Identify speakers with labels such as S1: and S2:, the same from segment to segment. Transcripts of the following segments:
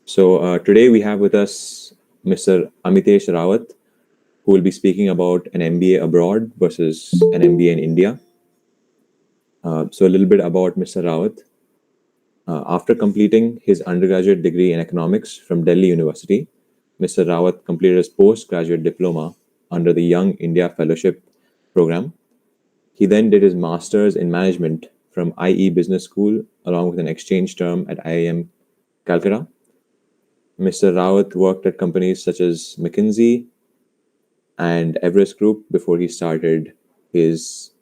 S1: Today we have with us Mr. Amitesh Rawat, who will be speaking about an MBA abroad versus an MBA in India. A little bit about Mr. Rawat. After completing his undergraduate degree in economics from Delhi University, Mr. Rawat completed his postgraduate diploma under the Young India Fellowship Program. He then did his master's in management from IE Business School, along with an exchange term at IIM Calcutta. Mr. Rawat worked at companies such as McKinsey and Everest Group before he started his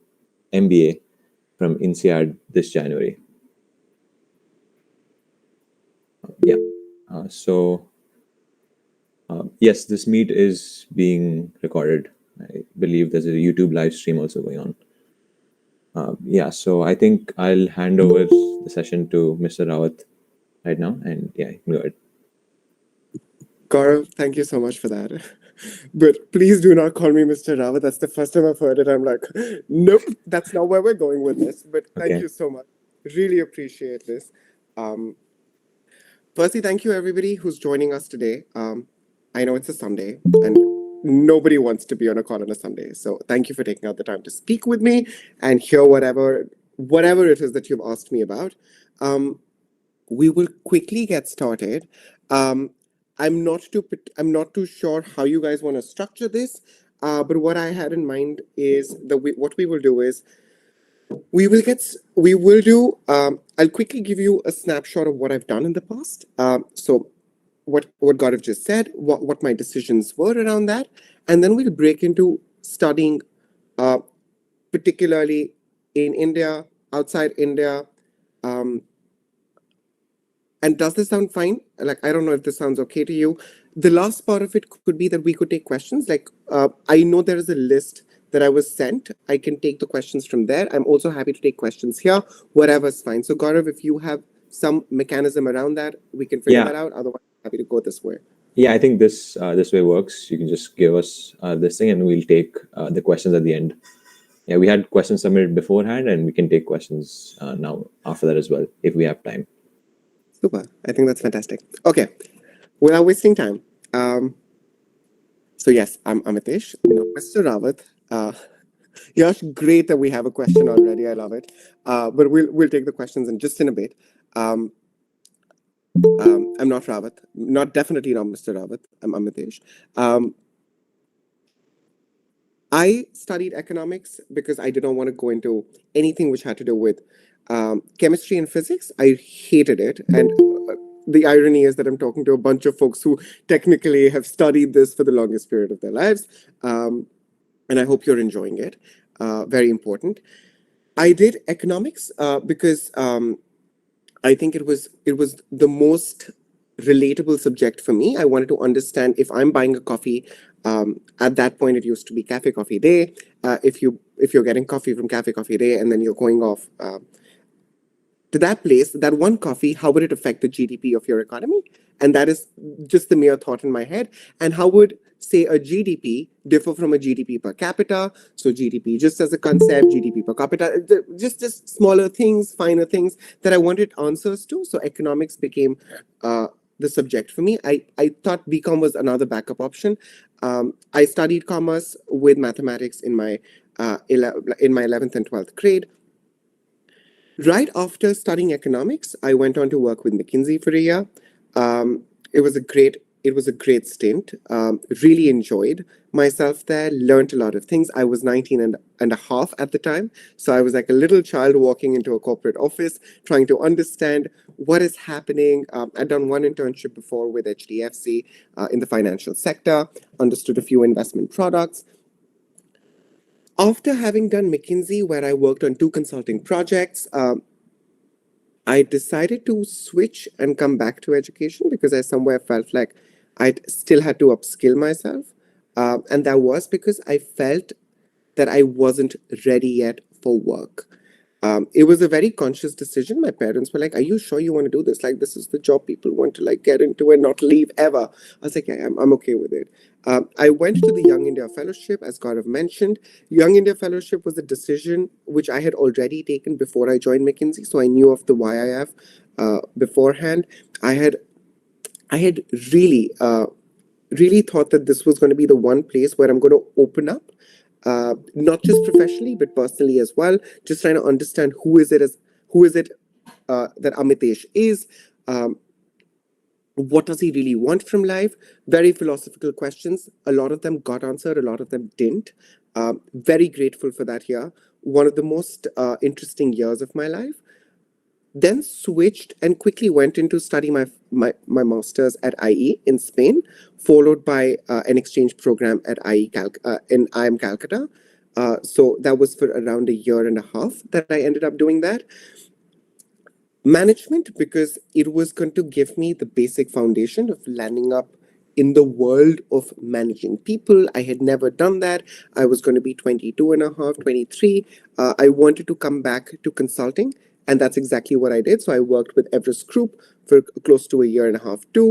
S1: MBA from INSEAD this January. Yes, this meet is being recorded. I believe there's a YouTube live stream also going on. So I think I'll hand over the session to Mr. Rawat right now, and yeah, you can go ahead.
S2: Gaurav, thank you so much for that. But please do not call me Mr. Rawat. That's the first time I've heard it. I'm like, nope, that's not where we're going with this. But thank you so much. Really appreciate this. Firstly, thank you everybody who's joining us today. I know it's a Sunday and nobody wants to be on a call on a Sunday. So thank you for taking out the time to speak with me and hear whatever it is that you've asked me about. We will quickly get started. I'm not too sure how you guys want to structure this, but what I had in mind is what we will do is I'll quickly give you a snapshot of what I've done in the past. So what Gaurav just said, what my decisions were around that, and then we'll break into studying, particularly in India, outside India. And does this sound fine? Like, I don't know if this sounds okay to you. The last part of it could be that we could take questions. Like, I know there is a list that I was sent. I can take the questions from there. I'm also happy to take questions here. Whatever's fine. So, Gaurav, if you have some mechanism around that, we can figure that out. Otherwise, I'm happy to go this way.
S1: Yeah, I think this way works. You can just give us this thing, and we'll take the questions at the end. Yeah, we had questions submitted beforehand, and we can take questions now after that as well, if we have time.
S2: Super. I think that's fantastic. Okay. Without wasting time. So yes, I'm Amitesh. Mr. Rawat. Yash, great that we have a question already. I love it. But we'll take the questions in a bit. I'm not Rawat. Definitely not Mr. Rawat. I'm Amitesh. I studied economics because I did not want to go into anything which had to do with chemistry and physics. I hated it. And the irony is that I'm talking to a bunch of folks who technically have studied this for the longest period of their lives. And I hope you're enjoying it. Very important. I did economics because I think it was the most relatable subject for me. I wanted to understand if I'm buying a coffee. At that point, it used to be Cafe Coffee Day. If you're getting coffee from Cafe Coffee Day and then you're going off to that place, that one coffee, how would it affect the GDP of your economy? And that is just the mere thought in my head. And how would, say, a GDP differ from a GDP per capita? So GDP just as a concept, GDP per capita, just smaller things, finer things that I wanted answers to. So economics became the subject for me. I thought BCom was another backup option. I studied commerce with mathematics in my 11th and 12th grade. Right after studying economics, I went on to work with McKinsey for a year. It was a great stint. Really enjoyed myself there, learned a lot of things. I was 19 and a half at the time. So I was like a little child walking into a corporate office, trying to understand what is happening. I'd done one internship before with HDFC in the financial sector, understood a few investment products. After having done McKinsey, where I worked on 2 consulting projects, I decided to switch and come back to education because I somewhere felt like I still had to upskill myself. And that was because I felt that I wasn't ready yet for work. It was a very conscious decision. My parents were like, are you sure you want to do this? Like, this is the job people want to like get into and not leave ever. I was like, yeah, I'm okay with it. I went to the Young India Fellowship, as Gaurav mentioned. Young India Fellowship was a decision which I had already taken before I joined McKinsey. So I knew of the YIF beforehand. I I had really thought that this was going to be the one place where I'm going to open up, not just professionally but personally as well. Just trying to understand who is it that Amitesh is. Um, what does he really want from life? Very philosophical questions. A lot of them got answered, a lot of them didn't. Very grateful for that year. One of the most interesting years of my life. Then switched and quickly went into study my master's at IE in Spain, followed by an exchange program at in IIM Calcutta. So that was for around a year and a half that I ended up doing that. Management, because it was going to give me the basic foundation of landing up in the world of managing people. I had never done that. I was going to be 22 and a half, 23. I wanted to come back to consulting, and that's exactly what I did. So I worked with Everest Group for close to a year and a half too.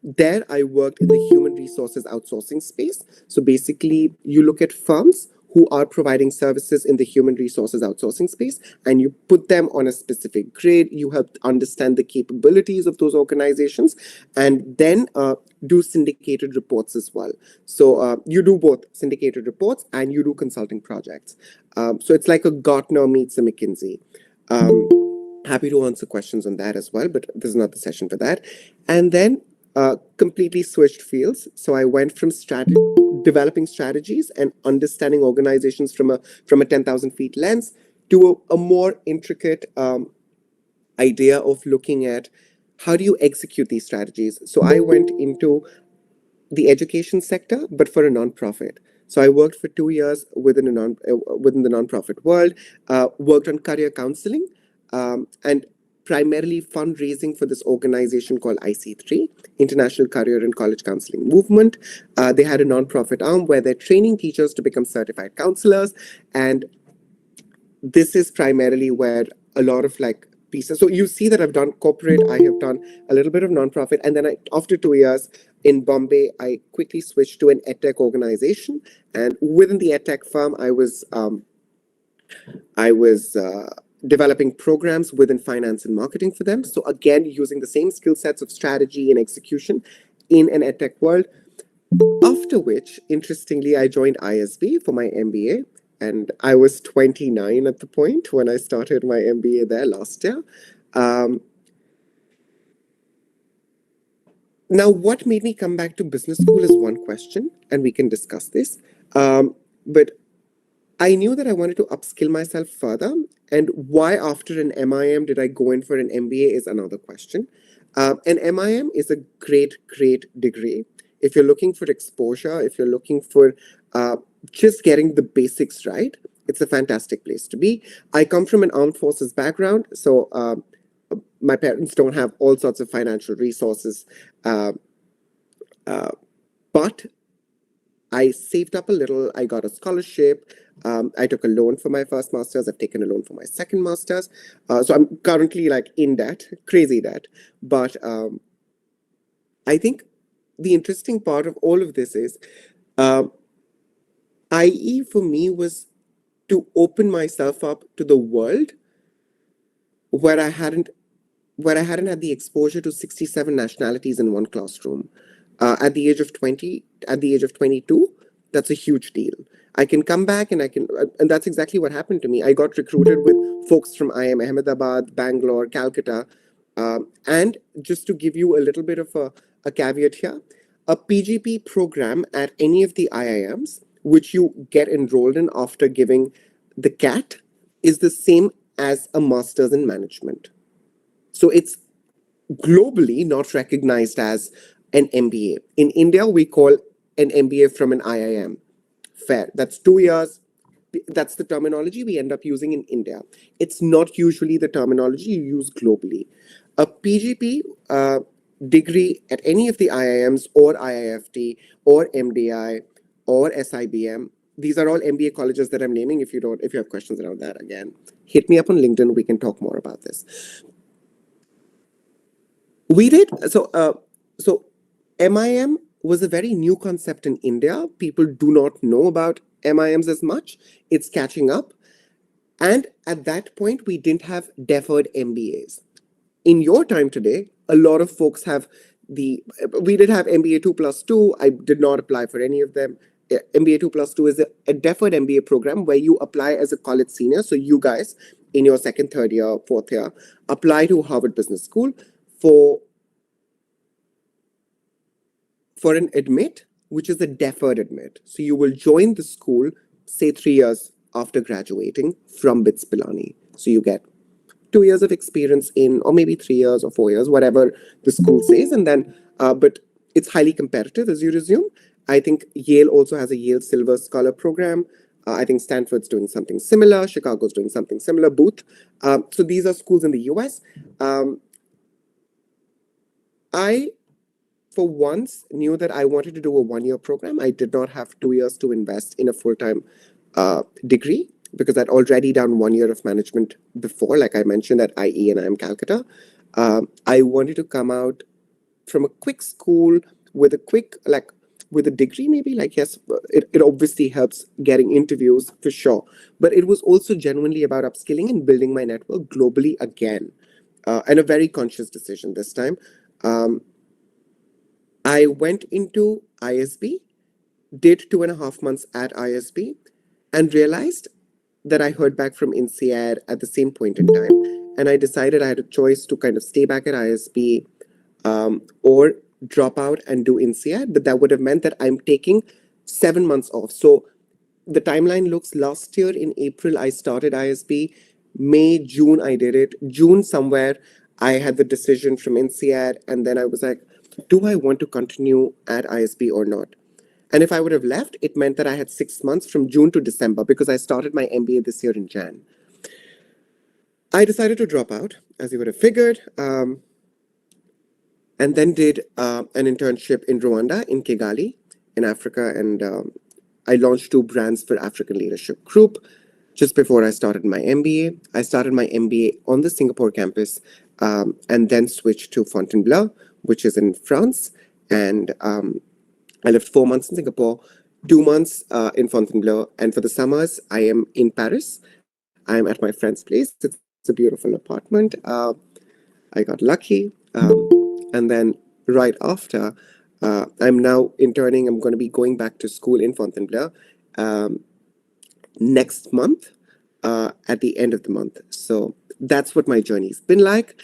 S2: There I worked in the human resources outsourcing space. So basically, you look at firms who are providing services in the human resources outsourcing space, and you put them on a specific grade. You help understand the capabilities of those organizations, and then do syndicated reports as well. So you do both syndicated reports and you do consulting projects. So it's like a Gartner meets a McKinsey. Happy to answer questions on that as well, but this is not the session for that. And then completely switched fields. So I went from developing strategies and understanding organizations from a 10,000 feet lens to a more intricate idea of looking at how do you execute these strategies. So I went into the education sector, but for a nonprofit. So I worked for 2 years within the nonprofit world, worked on career counseling, and primarily fundraising for this organization called IC3, International Career and College Counseling Movement. They had a nonprofit arm where they're training teachers to become certified counselors, and this is primarily where a lot of like pieces. So you see that I've done corporate, I have done a little bit of nonprofit, and then after 2 years in Bombay, I quickly switched to an edtech organization, and within the edtech firm, I was developing programs within finance and marketing for them. So again, using the same skill sets of strategy and execution in an edtech world. After which, interestingly, I joined ISB for my MBA. And I was 29 at the point when I started my MBA there last year. Now, what made me come back to business school is one question, and we can discuss this. But I knew that I wanted to upskill myself further, and why after an MIM did I go in for an MBA is another question. An MIM is a great degree. If you're looking for exposure, if you're looking for just getting the basics right, it's a fantastic place to be. I come from an armed forces background, so my parents don't have all sorts of financial resources, but I saved up a little. I got a scholarship. I took a loan for my first master's. I've taken a loan for my second master's. So I'm currently like in debt, crazy debt. But I think the interesting part of all of this is IE for me was to open myself up to the world where I hadn't had the exposure to 67 nationalities in one classroom. At the age of 20, at the age of 22, that's a huge deal. I can come back and and that's exactly what happened to me. I got recruited with folks from IIM Ahmedabad, Bangalore, Calcutta. And just to give you a little bit of a caveat here, a PGP program at any of the IIMs, which you get enrolled in after giving the CAT, is the same as a master's in management. So it's globally not recognized as an MBA. In India, we call an MBA from an IIM. Fair. That's 2 years. That's the terminology we end up using in India. It's not usually the terminology you use globally. A PGP degree at any of the IIMs or IIFT or MDI or SIBM, these are all MBA colleges that I'm naming. If you have questions around that, again, hit me up on LinkedIn. We can talk more about this. We did. So MIM was a very new concept in India. People do not know about MIMs as much. It's catching up. And at that point, we didn't have deferred MBAs. In your time today, a lot of folks have we did have MBA 2+2. I did not apply for any of them. MBA 2+2 is a deferred MBA program where you apply as a college senior. So you guys in your second, third year, fourth year apply to Harvard Business School for an admit, which is a deferred admit. So you will join the school, say 3 years after graduating from BITS Pilani. So you get 2 years of experience in, or maybe 3 years or 4 years, whatever the school says. And then, but it's highly competitive, as you resume. I think Yale also has a Yale Silver Scholar program. I think Stanford's doing something similar. Chicago's doing something similar. Booth. So these are schools in the US. I, for once, knew that I wanted to do a 1-year program. I did not have 2 years to invest in a full-time degree because I'd already done 1 year of management before, like I mentioned at IE and IIM Calcutta. I wanted to come out from a quick school with a degree, maybe. Like, yes, it obviously helps getting interviews for sure. But it was also genuinely about upskilling and building my network globally again. And a very conscious decision this time. I went into ISB, did 2.5 months at ISB, and realized that I heard back from INSEAD at the same point in time. And I decided I had a choice to kind of stay back at ISB or drop out and do INSEAD. But that would have meant that I'm taking 7 months off. So the timeline looks, last year in April, I started ISB. May, June, I did it. June somewhere, I had the decision from INSEAD. And then I was like, do I want to continue at ISB or not? And if I would have left, it meant that I had 6 months from June to December because I started my MBA this year in Jan. I decided to drop out, as you would have figured, and then did an internship in Rwanda, in Kigali, in Africa. And I launched 2 brands for African Leadership Group just before I started my MBA. I started my MBA on the Singapore campus and then switched to Fontainebleau, which is in France. And I lived 4 months in Singapore, 2 months in Fontainebleau. And for the summers, I am in Paris. I am at my friend's place. It's a beautiful apartment. I got lucky. And then right after, I'm now interning. I'm going to be going back to school in Fontainebleau next month at the end of the month. So that's what my journey's been like.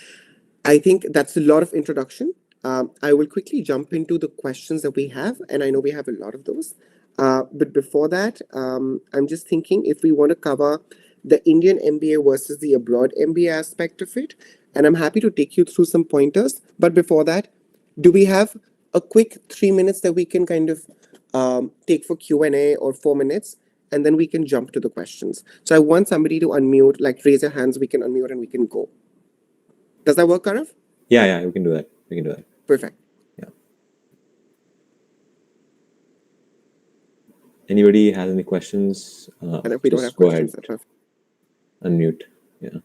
S2: I think that's a lot of introduction. I will quickly jump into the questions that we have, and I know we have a lot of those. But before that, I'm just thinking if we want to cover the Indian MBA versus the abroad MBA aspect of it, and I'm happy to take you through some pointers. But before that, do we have a quick 3 minutes that we can kind of take for Q&A, or 4 minutes, and then we can jump to the questions? So I want somebody to unmute, like raise your hands, we can unmute and we can go. Does that work, Karav?
S1: Yeah, we can do that. We can do that.
S2: Perfect.
S1: Yeah. Anybody has any questions?
S2: And if we don't have
S1: go
S2: questions,
S1: ahead.
S2: that's perfect.
S1: Unmute. Yeah.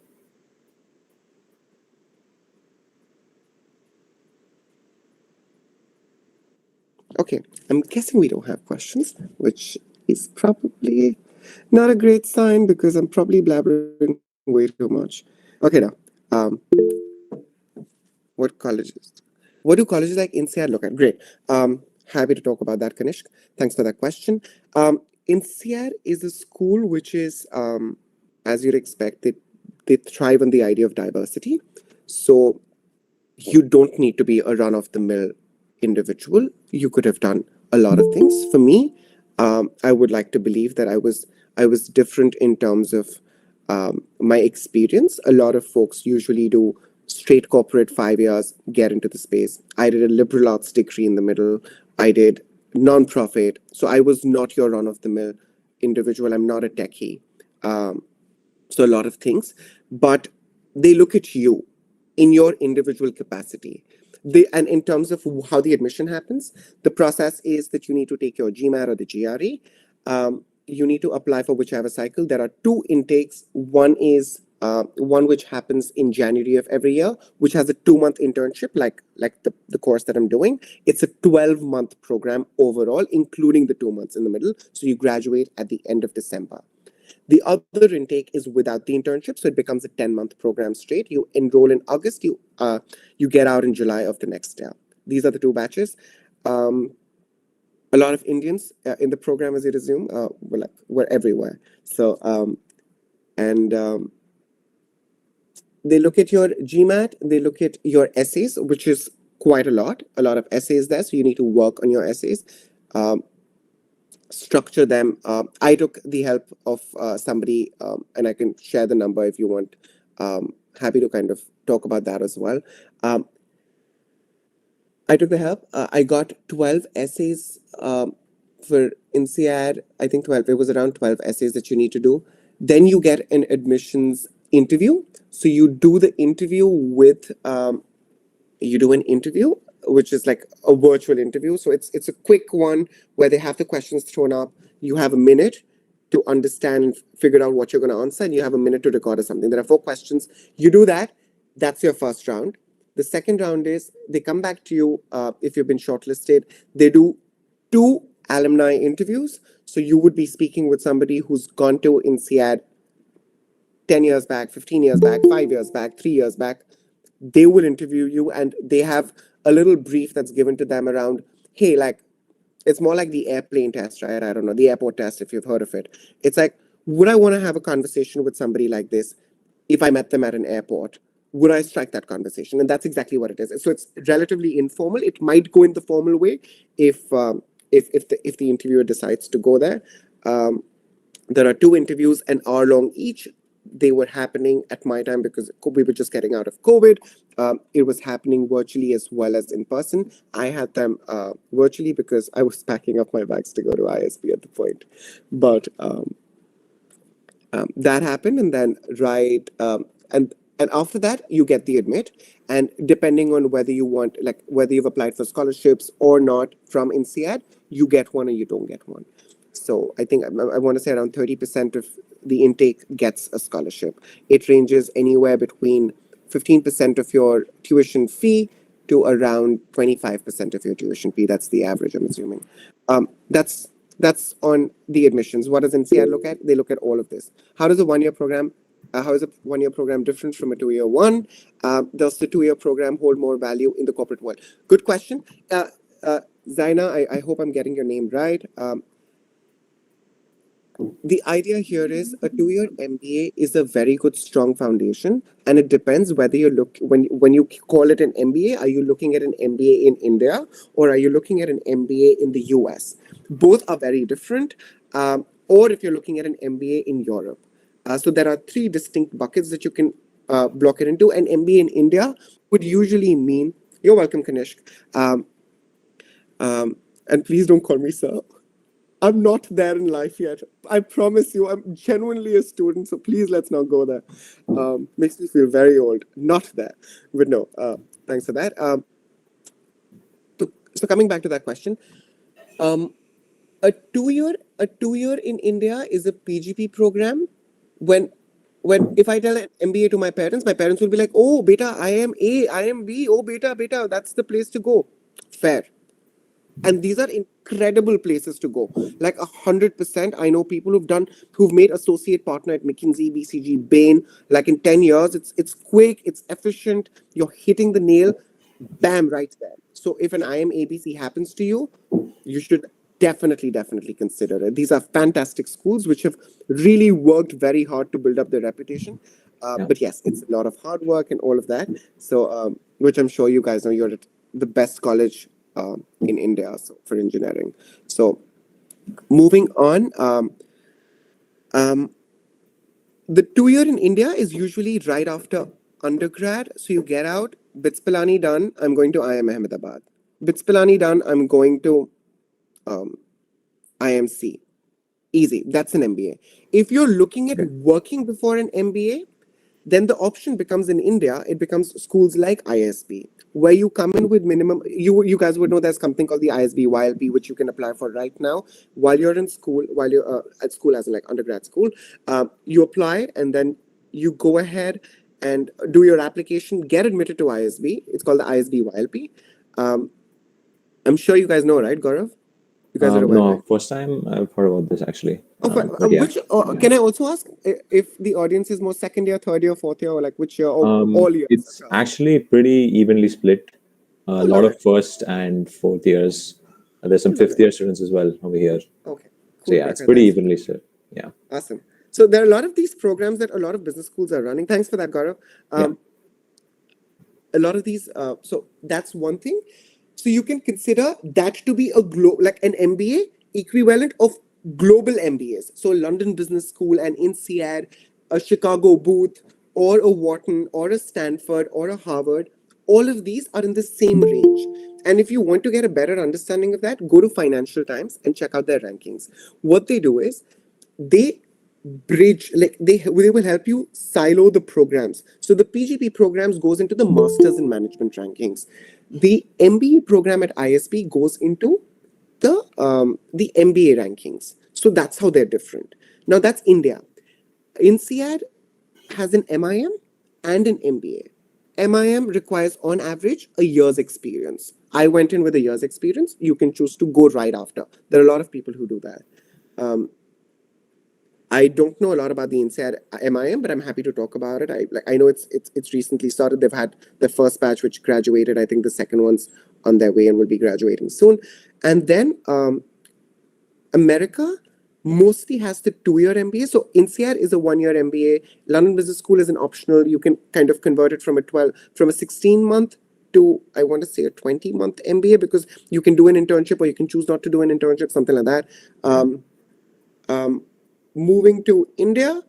S2: Okay, I'm guessing we don't have questions, which is probably not a great sign because I'm probably blabbering way too much. Okay, now, what do colleges like INSEAD look at? Great. Happy to talk about that, Kanishk. Thanks for that question. INSEAD is a school which is, as you'd expect, they thrive on the idea of diversity. So you don't need to be a run-of-the-mill individual. You could have done a lot of things. For me, I would like to believe that I was different in terms of my experience. A lot of folks usually do straight corporate 5 years, get into the space. I did a liberal arts degree in the middle. I did non-profit. So I was not your run-of-the-mill individual. I'm not a techie. So a lot of things. But they look at you in your individual capacity. And in terms of how the admission happens, the process is that you need to take your GMAT or the GRE. You need to apply for whichever cycle. There are 2 intakes. One is one which happens in January of every year, which has a 2-month internship, like the course that I'm doing. It's a 12-month program overall, including the 2 months in the middle. So you graduate at the end of December. The other intake is without the internship, so it becomes a 10-month program straight. You enroll in August, you get out in July of the next year. These are the 2 batches. A lot of Indians in the program, as you resume, were everywhere. So they look at your GMAT, they look at your essays, which is quite a lot of essays there. So you need to work on your essays, structure them. I took the help of somebody, and I can share the number if you want. Happy to kind of talk about that as well. I took the help. I got 12 essays for INSEAD. I think 12. It was around 12 essays that you need to do. Then you get an admissions interview. So you do the interview with you do an interview, which is like a virtual interview. So it's a quick one where they have the questions thrown up. You have a minute to understand and figure out what you're going to answer, and you have a minute to record or something. There are 4 questions. You do that. That's your first round. The second round is they come back to you if you've been shortlisted. They do 2 alumni interviews. So you would be speaking with somebody who's gone to INSEAD 10 years back, 15 years back, 5 years back, 3 years back. They will interview you, and they have a little brief that's given to them around, hey, like, it's more like the airplane test, right? I don't know, the airport test, if you've heard of it. It's like, would I want to have a conversation with somebody like this if I met them at an airport? Would I strike that conversation? And that's exactly what it is. So it's relatively informal. It might go in the formal way if the interviewer decides to go there. There are 2 interviews, an hour long each. They were happening at my time because we were just getting out of COVID. It was happening virtually as well as in person. I had them virtually because I was packing up my bags to go to ISB at the point. But that happened, and then and after that you get the admit, and depending on whether you want, like, whether you've applied for scholarships or not from INSEAD, you get one or you don't get one. So I think I want to say around 30% of the intake gets a scholarship. It ranges anywhere between 15% of your tuition fee to around 25% of your tuition fee. That's the average, I'm assuming. That's on the admissions. What does INSEAD look at? They look at all of this. How does a 1-year program? How is a 1-year program different from a 2-year one? Does the 2-year program hold more value in the corporate world? Good question. Zaina, I hope I'm getting your name right. The idea here is a 2-year MBA is a very good, strong foundation, and it depends whether you look when you call it an MBA. Are you looking at an MBA in India, or are you looking at an MBA in the US? Both are very different. Or if you're looking at an MBA in Europe, so there are 3 distinct buckets that you can block it into. An MBA in India would usually mean, you're welcome, Kanishk, and please don't call me sir. I'm not there in life yet. I promise you, I'm genuinely a student, so please let's not go there. Makes me feel very old. Not there. But no, thanks for that. So coming back to that question, a 2-year in India is a PGP program. When if I tell an MBA to my parents will be like, oh, beta, I am A, I am B. Oh, beta, that's the place to go. Fair. And these are incredible places to go. Like 100%. I know people who've made associate partner at McKinsey, BCG, Bain. Like in 10 years, it's quick, it's efficient. You're hitting the nail, bam, right there. So if an IM ABC happens to you, you should definitely consider it. These are fantastic schools which have really worked very hard to build up their reputation. But yes, it's a lot of hard work and all of that. So, which I'm sure you guys know, you're at the best college in India, so for engineering. So moving on, the 2-year in India is usually right after undergrad. So you get out, BITS Pilani done, I'm going to IIM Ahmedabad. BITS Pilani done, I'm going to IMC. Easy, that's an MBA. If you're looking at working before an MBA, then the option becomes in India, it becomes schools like ISB, where you come in with minimum, you guys would know there's something called the ISB YLP, which you can apply for right now while you're in school, while you're at school as in like undergrad school. You apply and then you go ahead and do your application, get admitted to ISB. It's called the ISB YLP. I'm sure you guys know, right, Gaurav? You guys are aware,
S1: no,
S2: right?
S1: first time I've heard about this actually.
S2: Can I also ask if the audience is more 2nd year, 3rd year, 4th year, or like which year, or all years?
S1: It's actually pretty evenly split. A
S2: Oh,
S1: lot
S2: Lord.
S1: of first and fourth years. There's some
S2: Oh,
S1: fifth
S2: Lord.
S1: year students as well over here.
S2: Okay.
S1: So
S2: Cool,
S1: yeah, it's
S2: Prakash.
S1: pretty
S2: Thanks.
S1: evenly split. Yeah,
S2: Awesome. So there are a lot of these programs that a lot of business schools are running. Thanks for that, Gaurav.
S1: yeah,
S2: A lot of these, so that's one thing. So you can consider that to be a like an MBA equivalent of global MBAs. So London Business School and INSEAD, a Chicago Booth, or a Wharton, or a Stanford, or a Harvard. All of these are in the same range. And if you want to get a better understanding of that, go to Financial Times and check out their rankings. What they do is they bridge, like they will help you silo the programs. So the PGP programs goes into the masters in management rankings. The MBA program at ISB goes into the MBA rankings. So that's how they're different. Now that's India. INSEAD has an MIM and an MBA. MIM requires on average a year's experience. I went in with a year's experience. You can choose to go right after. There are a lot of people who do that. I don't know a lot about the INSEAD MIM, but I'm happy to talk about it. I know it's recently started. They've had the first batch which graduated. I think the second one's on their way and will be graduating soon. And then America mostly has the 2-year MBA. So INSEAD is a 1-year MBA. London Business School is an optional. You can kind of convert it from a 16-month to, I want to say, a 20-month MBA, because you can do an internship or you can choose not to do an internship, something like that. Moving to India,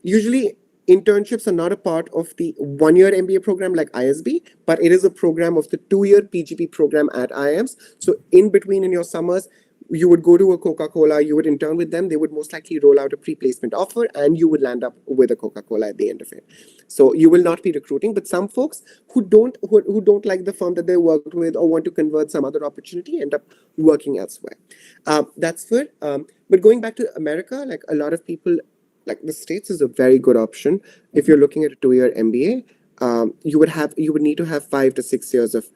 S2: usually internships are not a part of the 1-year MBA program like ISB, but it is a program of the 2-year PGP program at IIMs. So in between, in your summers, you would go to a Coca-Cola, you would intern with them, they would most likely roll out a pre-placement offer, and you would land up with a Coca-Cola at the end of it. So you will not be recruiting, but some folks who don't like the firm that they worked with or want to convert some other opportunity end up working elsewhere. That's good. But going back to America, like a lot of people, like the States is a very good option. If you're looking at a 2-year MBA, you would need to have 5 to 6 years of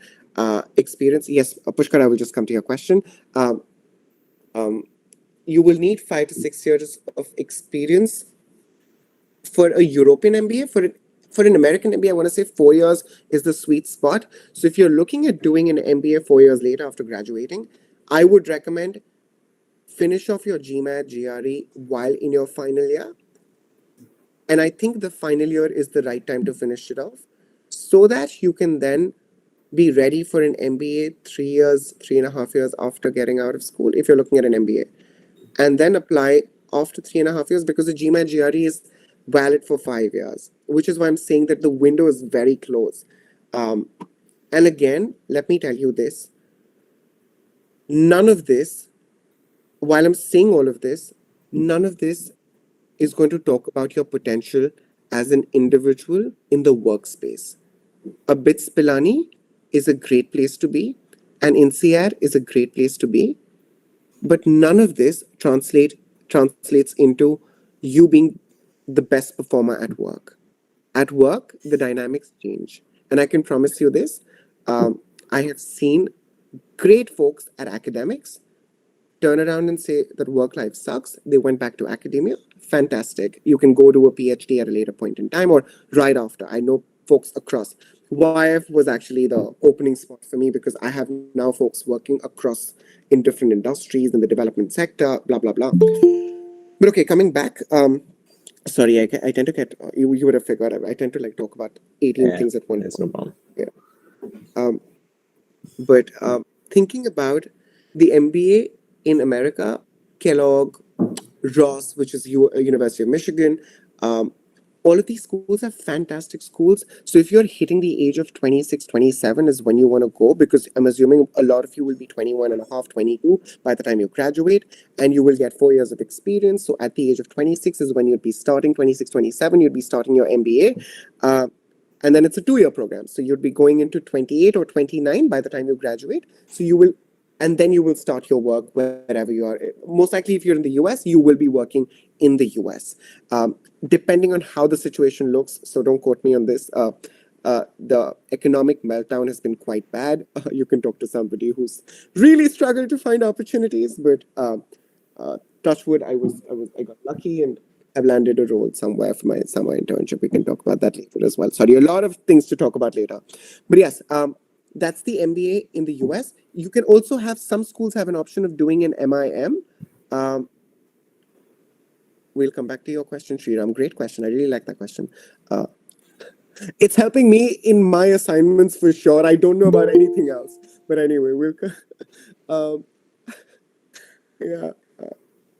S2: experience. Yes, Pushkar, I will just come to your question. You will need 5 to 6 years of experience for a European MBA. For an American MBA, I want to say 4 years is the sweet spot. So if you're looking at doing an MBA 4 years later after graduating, I would recommend finish off your GMAT, GRE while in your final year. And I think the final year is the right time to finish it off, so that you can then be ready for an MBA 3 years, 3.5 years after getting out of school, if you're looking at an MBA. And then apply after 3.5 years, because the GMAT GRE is valid for 5 years, which is why I'm saying that the window is very close. And again, let me tell you this. None of this, while I'm saying all of this, none of this is going to talk about your potential as an individual in the workspace. A BITS Pilani is a great place to be, and INSEAD is a great place to be, but none of this translates into you being the best performer at work. At work, the dynamics change. And I can promise you this, I have seen great folks at academics turn around and say that work life sucks. They went back to academia. Fantastic. You can go do a PhD at a later point in time or right after. I know folks across. YF was actually the opening spot for me, because I have now folks working across in different industries in the development sector, blah, blah, blah. But okay, coming back, sorry, I tend to get, you would have figured out, I tend to like talk about 18 things at one
S1: there's
S2: point.
S1: no problem.
S2: Yeah. But thinking about the MBA in America, Kellogg, Ross, which is University of Michigan, all of these schools are fantastic schools. So if you're hitting the age of 26, 27 is when you want to go, because I'm assuming a lot of you will be 21 and a half, 22 by the time you graduate, and you will get 4 years of experience. So at the age of 26 is when you'd be starting, 26, 27, you'd be starting your MBA. And then it's a 2-year program. So you'd be going into 28 or 29 by the time you graduate. So you will, and then you will start your work wherever you are. Most likely, if you're in the US, you will be working in the US. Depending on how the situation looks, so don't quote me on this, the economic meltdown has been quite bad. You can talk to somebody who's really struggled to find opportunities, but touch wood, I got lucky and I've landed a role somewhere for my summer internship. We can talk about that later as well. Sorry, a lot of things to talk about later. But yes, That's the MBA in the US. You can also have some schools have an option of doing an MIM. Um, we'll come back to your question, Sriram. Great question. I really like that question. Uh, it's helping me in my assignments for sure. I don't know about anything else, but anyway, we'll. Um, yeah.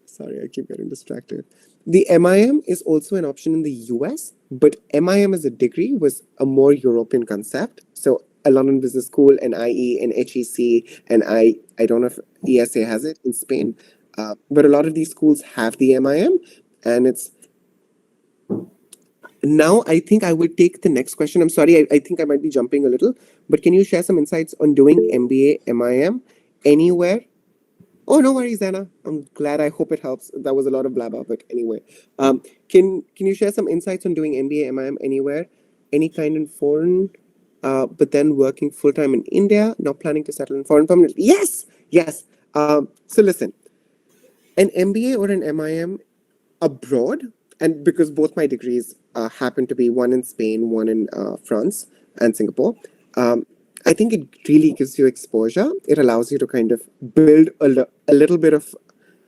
S2: Sorry, I keep getting distracted. The MIM is also an option in the US, but MIM as a degree was a more European concept. So a London Business School, an IE, an HEC, and I don't know if ESA has it in Spain, but a lot of these schools have the MIM, and it's now I think I will take the next question. I'm sorry, I think I might be jumping a little, but can you share some insights on doing MBA, MIM anywhere? Oh, no worries, Anna. I'm glad. I hope it helps. That was a lot of blabber, but anyway. Can you share some insights on doing MBA, MIM anywhere, any kind in foreign, but then working full time in India, not planning to settle in foreign permanently? Yes, yes. So listen, an MBA or an MIM abroad, and because both my degrees happen to be one in Spain, one in France and Singapore, um, I think it really gives you exposure. It allows you to kind of build a little bit of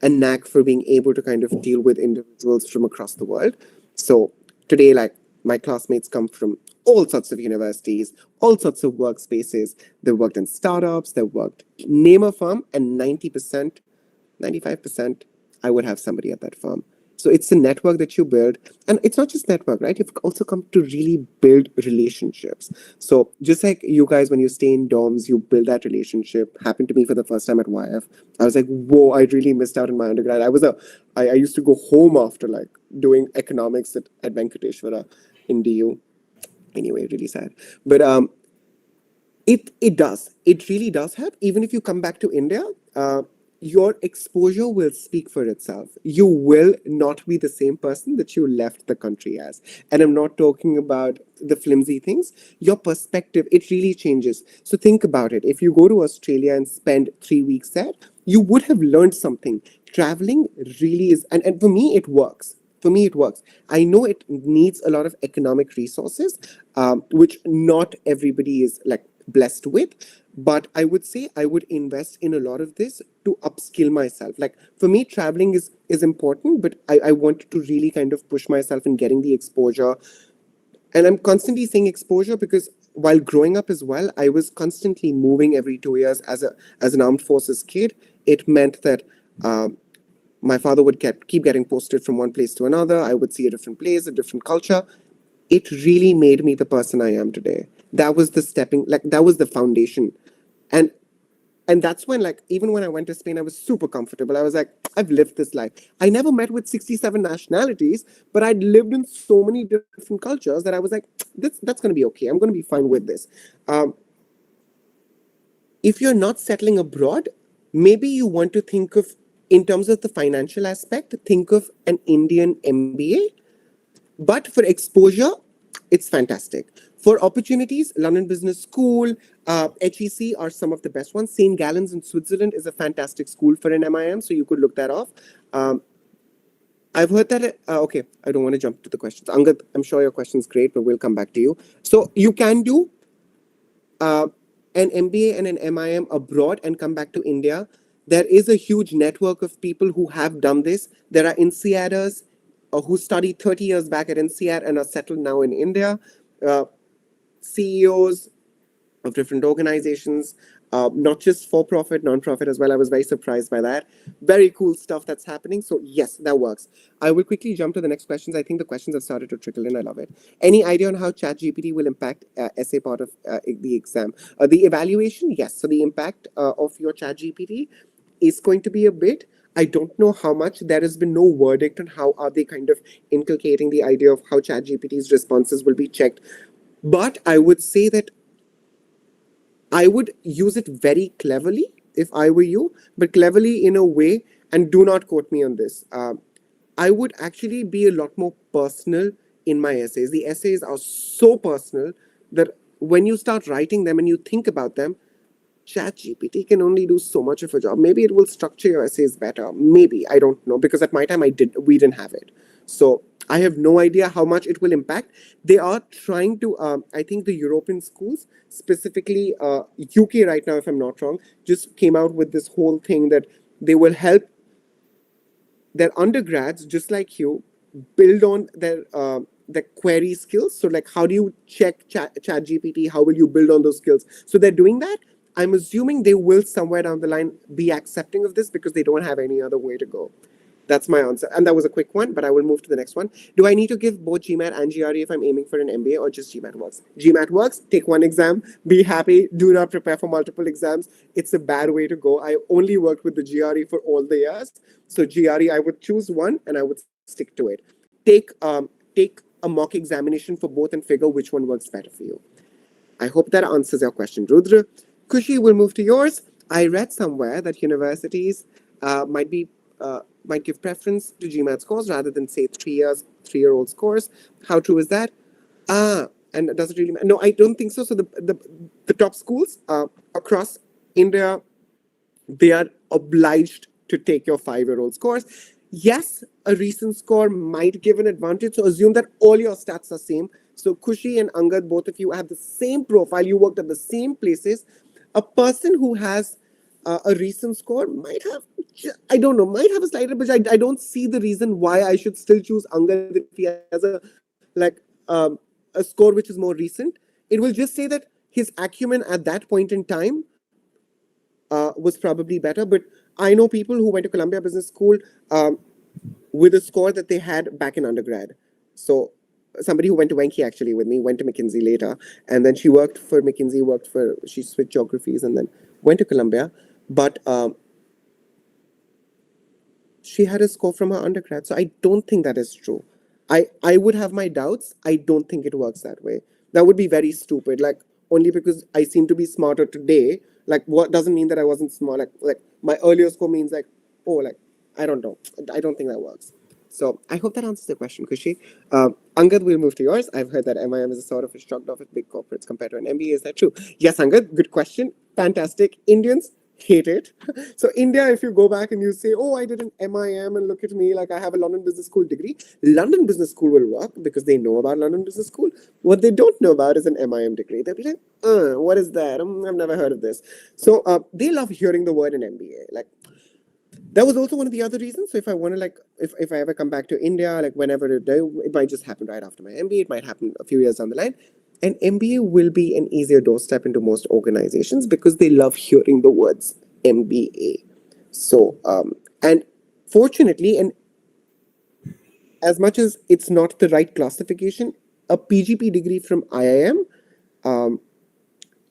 S2: a knack for being able to kind of deal with individuals from across the world. So today, like my classmates come from all sorts of universities, all sorts of workspaces. They've worked in startups, they've worked, name a firm, and 90%, 95%, I would have somebody at that firm. So it's a network that you build. And it's not just network, right? You've also come to really build relationships. So just like you guys, when you stay in dorms, you build that relationship. Happened to me for the first time at YF. I was like, whoa, I really missed out in my undergrad. I used to go home after like doing economics at Venkateshwara in DU. Anyway, really sad. But it really does help. Even if you come back to India, your exposure will speak for itself. You will not be the same person that you left the country as. And I'm not talking about the flimsy things. Your perspective, it really changes. So think about it. If you go to Australia and spend 3 weeks there, you would have learned something. Traveling really is, and for me, it works. For me, it works. I know it needs a lot of economic resources, which not everybody is like blessed with, but I would say I would invest in a lot of this to upskill myself. Like for me, traveling is important, but I wanted to really kind of push myself in getting the exposure. And I'm constantly saying exposure because while growing up as well, I was constantly moving every 2 years as an armed forces kid. It meant that my father would keep getting posted from one place to another. I would see a different place, a different culture. It really made me the person I am today. That was the stepping, like that was the foundation. And and that's when, like, even when I went to Spain, I was super comfortable. I was like, I've lived this life. I never met with 67 nationalities, but I'd lived in so many different cultures that I was like, that's going to be okay. I'm going to be fine with this. If you're not settling abroad, maybe you want to think of, in terms of the financial aspect, think of an Indian MBA. But for exposure, it's fantastic. For opportunities, London Business School, HEC are some of the best ones. St. Gallen's in Switzerland is a fantastic school for an MIM, so you could look that off. I've heard that. Okay, I don't want to jump to the questions. Angad, I'm sure your question's great, but we'll come back to you. So you can do an MBA and an MIM abroad and come back to India. There is a huge network of people who have done this. There are INSEADers who studied 30 years back at INSEAD and are settled now in India. CEOs of different organizations, not just for profit, non-profit as well. I was very surprised by that. Very cool stuff that's happening. So yes, that works. I will quickly jump to the next questions. I think the questions have started to trickle in. I love it. Any idea on how ChatGPT will impact essay part of the exam? The evaluation, yes. So the impact of your ChatGPT is going to be a bit. I don't know how much. There has been no verdict on how are they kind of inculcating the idea of how ChatGPT's responses will be checked. But I would say that I would use it very cleverly if I were you, but cleverly in a way, and do not quote me on this. I would actually be a lot more personal in my essays. The essays are so personal that when you start writing them and you think about them, ChatGPT can only do so much of a job. Maybe it will structure your essays better. Maybe, I don't know, because at my time we didn't have it. So I have no idea how much it will impact. They are trying to, I think the European schools, specifically UK right now, if I'm not wrong, just came out with this whole thing that they will help their undergrads, just like you, build on their query skills. So, like, how do you check Chat GPT? How will you build on those skills? So they're doing that. I'm assuming they will somewhere down the line be accepting of this because they don't have any other way to go. That's my answer. And that was a quick one, but I will move to the next one. Do I need to give both GMAT and GRE if I'm aiming for an MBA, or just GMAT works? GMAT works. Take one exam, be happy, do not prepare for multiple exams. It's a bad way to go. I only worked with the GRE for all the years. So GRE, I would choose one and I would stick to it. Take a mock examination for both and figure which one works better for you. I hope that answers your question, Rudra. Kushi, we'll move to yours. I read somewhere that universities might give preference to GMAT scores rather than say 3-year-old scores. How true is that? And does it really matter? No, I don't think so. So the top schools across India, they are obliged to take your 5-year-old scores. Yes, a recent score might give an advantage. So assume that all your stats are same. So Kushi and Angad, both of you have the same profile. You worked at the same places. A person who has a recent score might have, I don't know, might have a slight advantage. I don't see the reason why I should still choose Angad if he has a score which is more recent. It will just say that his acumen at that point in time was probably better. But I know people who went to Columbia Business School with a score that they had back in undergrad. So somebody who went to Wenki actually with me went to McKinsey later, and then she worked for McKinsey, she switched geographies and then went to Columbia. But she had a score from her undergrad. So I don't think that is true. I would have my doubts. I don't think it works that way. That would be very stupid. Like, only because I seem to be smarter today, like, what doesn't mean that I wasn't smart. Like my earlier score means like, oh, like, I don't know. I don't think that works. So I hope that answers the question, Kushi. Angad, we'll move to yours. I've heard that MIM is a sort of shrugged off at big corporates compared to an MBA. Is that true? Yes, Angad, good question. Fantastic. Indians hate it. So India, if you go back and you say, oh, I did an MIM and look at me, like I have a London Business School degree. London Business School will work because they know about London Business School. What they don't know about is an MIM degree. They'll be like, what is that? I've never heard of this. So they love hearing the word in MBA. Like, that was also one of the other reasons. So if I want to, like, if I ever come back to India, like whenever it might just happen right after my MBA, it might happen a few years down the line. And MBA will be an easier doorstep into most organizations because they love hearing the words MBA. So, and fortunately, and as much as it's not the right classification, a PGP degree from IIM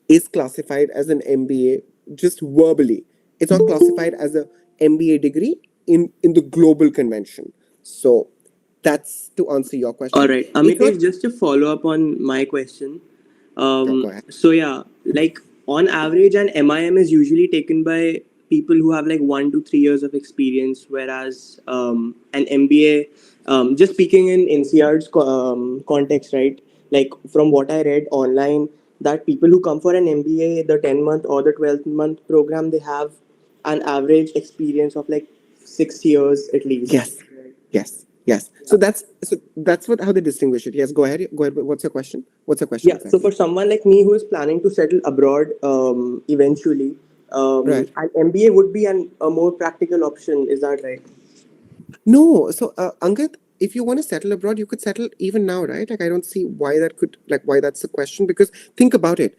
S2: is classified as an MBA just verbally. It's not classified as a MBA degree in the global convention. So that's to answer your question.
S3: All right, Amitesh, just to follow up on my question.
S2: Go ahead.
S3: So yeah, like on average, an MIM is usually taken by people who have like 1 to 3 years of experience, whereas an MBA, just speaking in INSEAD's context, right? Like from what I read online, that people who come for an MBA, the 10-month or the 12-month program, they have an average experience of like 6 years at least.
S2: Yes. So that's how they distinguish it. Yes, go ahead. What's your question?
S3: Yeah.
S2: Exactly?
S3: So for someone like me who is planning to settle abroad eventually,
S2: Right.
S3: an MBA would be a more practical option. Is that right?
S2: No. So Angad, if you want to settle abroad, you could settle even now, right? Like, I don't see why that's a question, because think about it.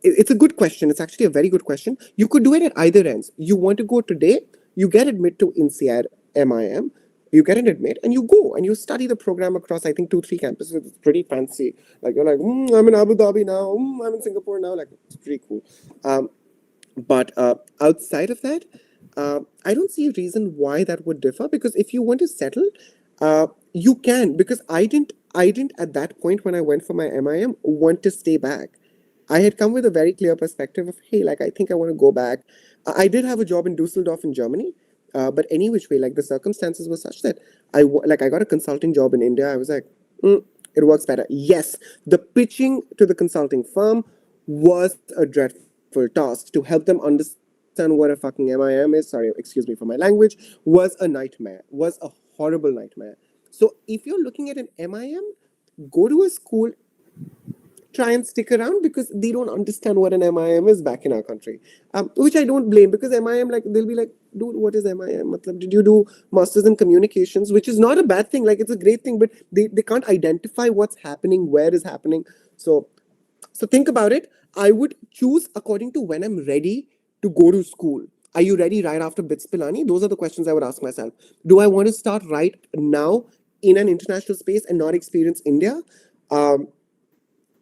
S2: It's a good question. It's actually a very good question. You could do it at either ends. You want to go today, you get admit to INSEAD MIM, you get an admit, and you go and you study the program across, I think, 2-3 campuses. It's pretty fancy. Like, you're like, I'm in Abu Dhabi now, I'm in Singapore now. Like, it's pretty cool. But outside of that, I don't see a reason why that would differ, because if you want to settle, you can. Because I didn't at that point when I went for my MIM want to stay back. I had come with a very clear perspective of, hey, like, I think I want to go back. I did have a job in Dusseldorf in Germany, but any which way, like, the circumstances were such that I got a consulting job in India. I was like, it works better. Yes, the pitching to the consulting firm was a dreadful task to help them understand what a fucking MIM is. Sorry, excuse me for my language. Was a nightmare. Was a horrible nightmare. So if you're looking at an MIM, go to a school, try and stick around, because they don't understand what an MIM is back in our country. Which I don't blame, because MIM, like, they'll be like, dude, what is MIM? Matlab, did you do masters in communications? Which is not a bad thing, like, it's a great thing, but they can't identify what's happening, where is happening. So think about it. I would choose according to when I'm ready to go to school. Are you ready right after BITS Pilani? Those are the questions I would ask myself. Do I want to start right now in an international space and not experience India?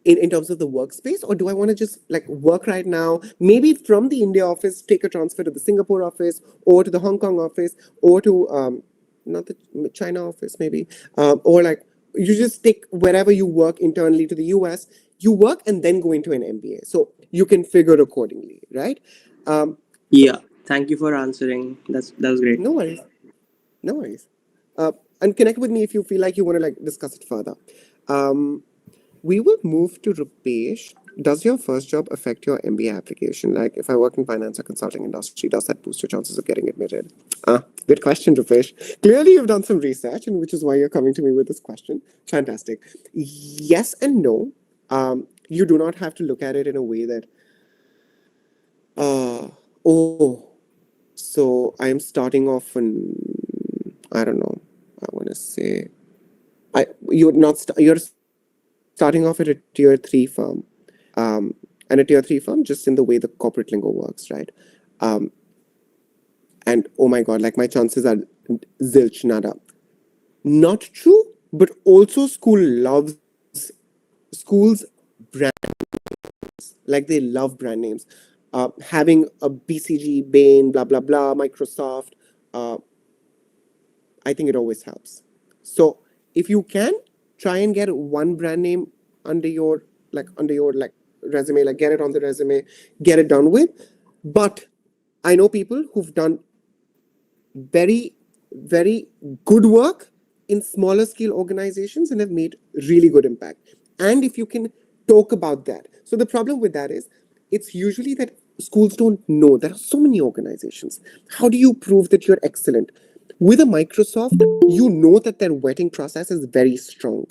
S2: In terms of the workspace, or do I want to just like work right now, maybe from the India office, take a transfer to the Singapore office or to the Hong Kong office or to not the China office, maybe, or like you just take wherever you work internally to the US, you work and then go into an MBA. So you can figure accordingly, right?
S3: Yeah, thank you for answering. That was great.
S2: No worries. No worries. And connect with me if you feel like you want to like discuss it further. We will move to Rupesh. Does your first job affect your MBA application? Like, if I work in finance or consulting industry, does that boost your chances of getting admitted? Good question, Rupesh. Clearly, you've done some research, and which is why you're coming to me with this question. Fantastic. Yes and no. You do not have to look at it in a way that, so I'm starting off in, I don't know, I want to say, you're starting off at a tier 3 firm, and a tier 3 firm, just in the way the corporate lingo works, right? And oh my god, like my chances are zilch, nada. Not true, but also schools brand, like they love brand names. Having a BCG, Bain, blah blah blah, Microsoft, I think it always helps. So if you can, try and get one brand name under your resume, like get it on the resume, get it done with. But I know people who've done very, very good work in smaller scale organizations and have made really good impact. And if you can talk about that. So the problem with that is it's usually that schools don't know. There are so many organizations. How do you prove that you're excellent? With a Microsoft, you know that their vetting process is very strong.